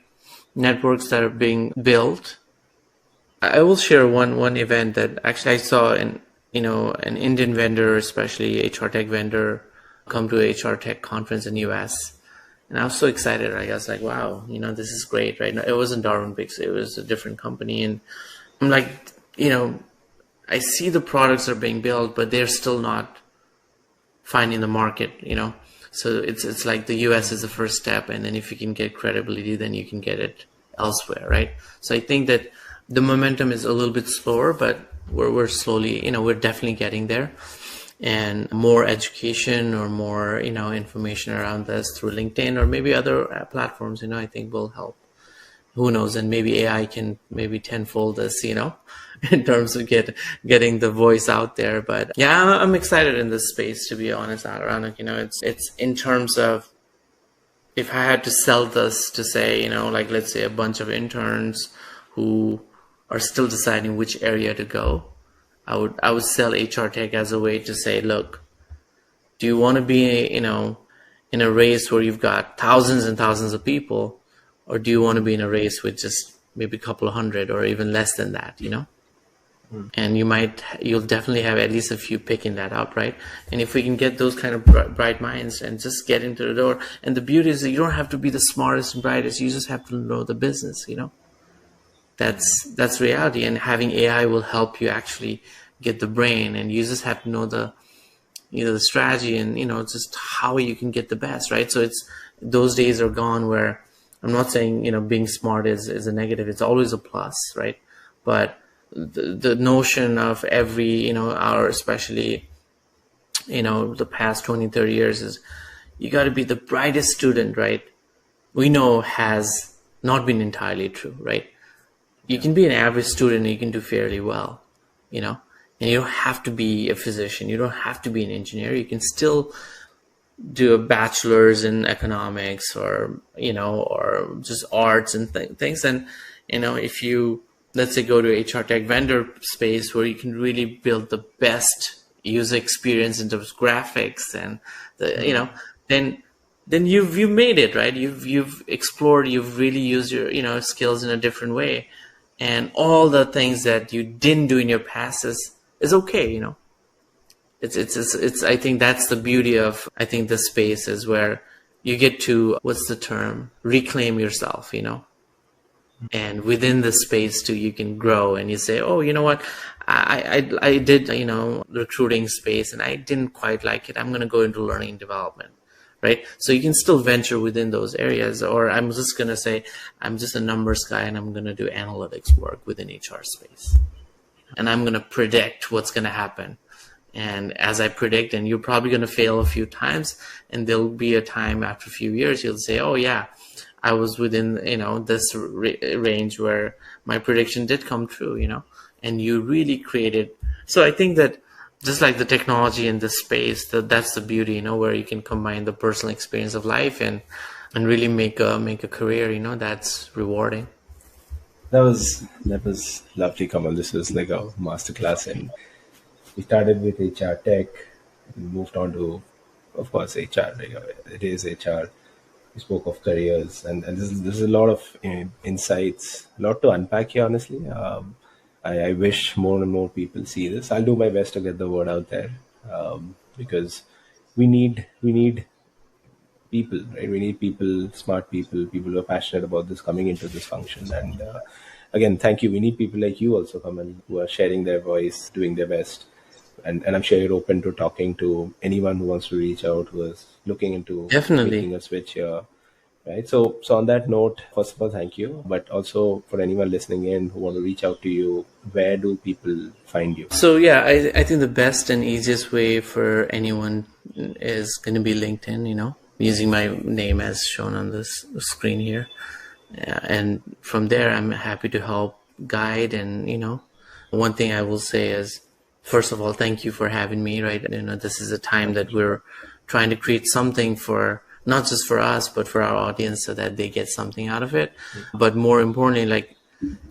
networks that are being built. I will share one event that actually I saw in, you know, an Indian vendor, especially hrtech vendor, come to a hrtech conference in US. And I was so excited. Right? I was like, wow, you know, this is great, right? No, it wasn't Darwin Bix, it was a different company. And I'm like, you know, I see the products are being built, but they're still not finding the market, you know? So it's like the US is the first step. And then if you can get credibility, then you can get it elsewhere, right? So I think that the momentum is a little bit slower, but we're slowly, you know, we're definitely getting there. And more education or more, you know, information around this through LinkedIn or maybe other platforms, you know, I think will help. Who knows? And maybe AI can maybe tenfold this, you know, in terms of getting the voice out there. But yeah, I'm excited in this space, to be honest, Aronak. You know, it's in terms of, if I had to sell this to say, you know, like let's say a bunch of interns who are still deciding which area to go, I would sell hrtech as a way to say, look, do you want to be, you know, in a race where you've got thousands and thousands of people, or do you want to be in a race with just maybe a couple of hundred or even less than that, you know? And you'll definitely have at least a few picking that up, right? And if we can get those kind of bright minds and just get into the door, and the beauty is that you don't have to be the smartest and brightest, you just have to know the business, you know? That's reality. And having AI will help you actually get the brain, and you just have to know the, you know, the strategy and, you know, just how you can get the best, right? So it's, those days are gone where, I'm not saying, you know, being smart is a negative. It's always a plus, right? But the notion of every, you know, hour, especially, you know, the past 20, 30 years, is you got to be the brightest student, right? We know has not been entirely true, right? You can be an average student and you can do fairly well, you know, and you don't have to be a physician. You don't have to be an engineer. You can still do a bachelor's in economics, or, you know, or just arts and things. And, you know, if you, let's say, go to hrtech vendor space where you can really build the best user experience in terms of graphics and the, you know, then you've made it, right? You've explored, you've really used your, you know, skills in a different way. and all the things that you didn't do in your past is okay, you know. It's I think that's the beauty of, I think, the space is where you get to, what's the term, reclaim yourself, you know. And within the space too, you can grow, and you say, oh, you know what, I did, you know, recruiting space and I didn't quite like it, I'm going to go into learning and development, right? So you can still venture within those areas. Or I'm just going to say, I'm just a numbers guy and I'm going to do analytics work within HR space, and I'm going to predict what's going to happen. And as I predict, and you're probably going to fail a few times, and there'll be a time after a few years you'll say, oh yeah, I was within, you know, this range where my prediction did come true, you know, and you really created. So I think that just like the technology in this space, that's the beauty, you know, where you can combine the personal experience of life and really make a career, you know, that's rewarding. That was lovely, Kamal. This was like a masterclass, and we started with HR tech and moved on to, of course, HR. Like, it is HR. We spoke of careers, and this is a lot of insights, a lot to unpack here. Honestly, I wish more and more people see this. I'll do my best to get the word out there, because we need people, right? We need people, smart people, people who are passionate about this coming into this function. And again, thank you. We need people like you also, Kamal, who are sharing their voice, doing their best. And I'm sure you're open to talking to anyone who wants to reach out, who is looking into Definitely. making a switch here, right? So on that note, first of all, thank you. But also for anyone listening in who want to reach out to you, where do people find you? So yeah, I think the best and easiest way for anyone is going to be LinkedIn, you know, using my name as shown on this screen here. And from there, I'm happy to help guide. And, you know, one thing I will say is, first of all, thank you for having me, right? You know, this is a time that we're trying to create something for, not just for us, but for our audience, so that they get something out of it. But more importantly, like,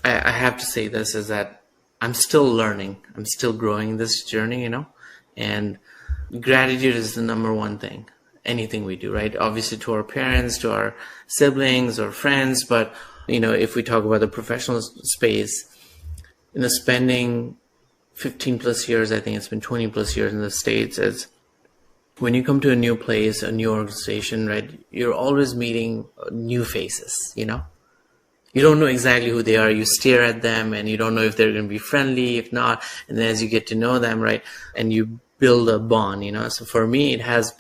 I have to say this, is that I'm still learning. I'm still growing this journey, you know, and gratitude is the number one thing. Anything we do, right? Obviously to our parents, to our siblings or friends. But, you know, if we talk about the professional space, you know, spending 15 plus years, I think it's been 20 plus years in the States, is when you come to a new place, a new organization, right? You're always meeting new faces, you know? You don't know exactly who they are. You stare at them and you don't know if they're going to be friendly, if not. And then as you get to know them, right, and you build a bond, you know? So for me, I've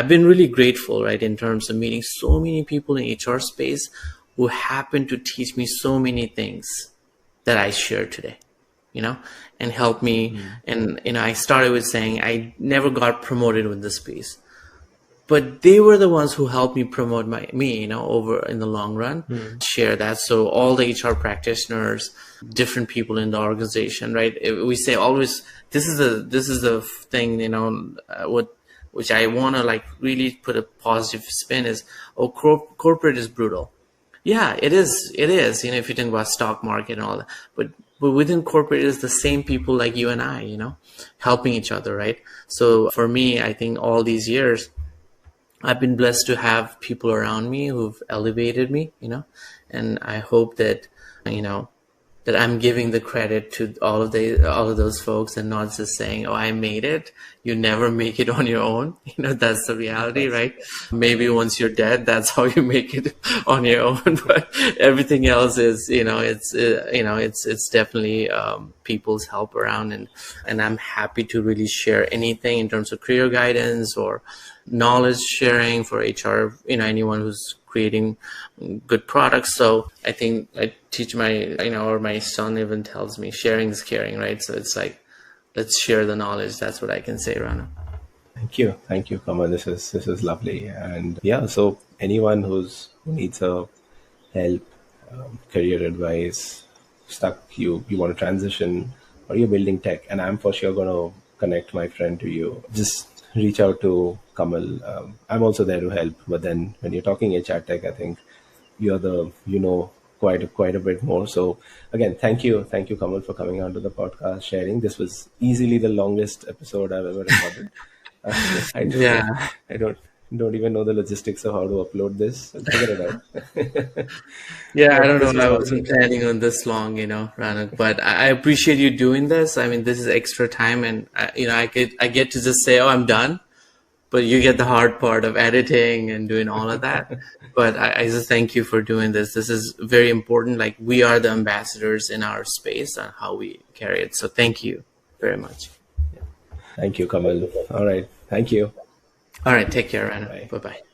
been really grateful, right, in terms of meeting so many people in HR space who happen to teach me so many things that I share today, you know, and help me. And, you know, I started with saying I never got promoted with this space, but they were the ones who helped me promote me, you know, over in the long run. Share that. So all the HR practitioners, different people in the organization, right? We say always, this is the thing, you know, which I want to like really put a positive spin is, oh, corporate is brutal. Yeah, it is. It is. You know, if you think about stock market and all that, but within corporate it is the same people like you and I, you know, helping each other, right? So for me, I think all these years, I've been blessed to have people around me who've elevated me, you know, and I hope that, you know, that I'm giving the credit to all of those folks, and not just saying, oh, I made it. You never make it on your own. You know, that's the reality, right? Maybe once you're dead, that's how you make it on your own. But everything else is, you know, it's definitely people's help around, and I'm happy to really share anything in terms of career guidance or knowledge sharing for HR, you know, anyone who's creating good products. So I think I teach my, you know, or my son even tells me sharing is caring, right? So it's like, let's share the knowledge. That's what I can say, Rana. Thank you, Kamal. This is lovely. And yeah, so anyone who needs a help, career advice, stuck, you want to transition, or you're building tech, and I'm for sure going to connect my friend to you. Just reach out to Kamal. I'm also there to help. But then when you're talking HR tech, I think you know quite a bit more. So again, thank you, Kamal, for coming onto the podcast, sharing. This was easily the longest episode I've ever recorded. I don't, Yeah. I don't. Don't even know the logistics of how to upload this. I'll figure it out. Yeah, I But don't this know. was I awesome. wasn't planning on this long, Ranak, but I appreciate you doing this. I mean, this is extra time, and I get to just say, "Oh, I'm done," but you get the hard part of editing and doing all of that. But I just thank you for doing this. This is very important. Like, we are the ambassadors in our space on how we carry it. So thank you very much. Thank you, Kamal. All right. Thank you. All right, take care, Ranak. Bye. Bye bye.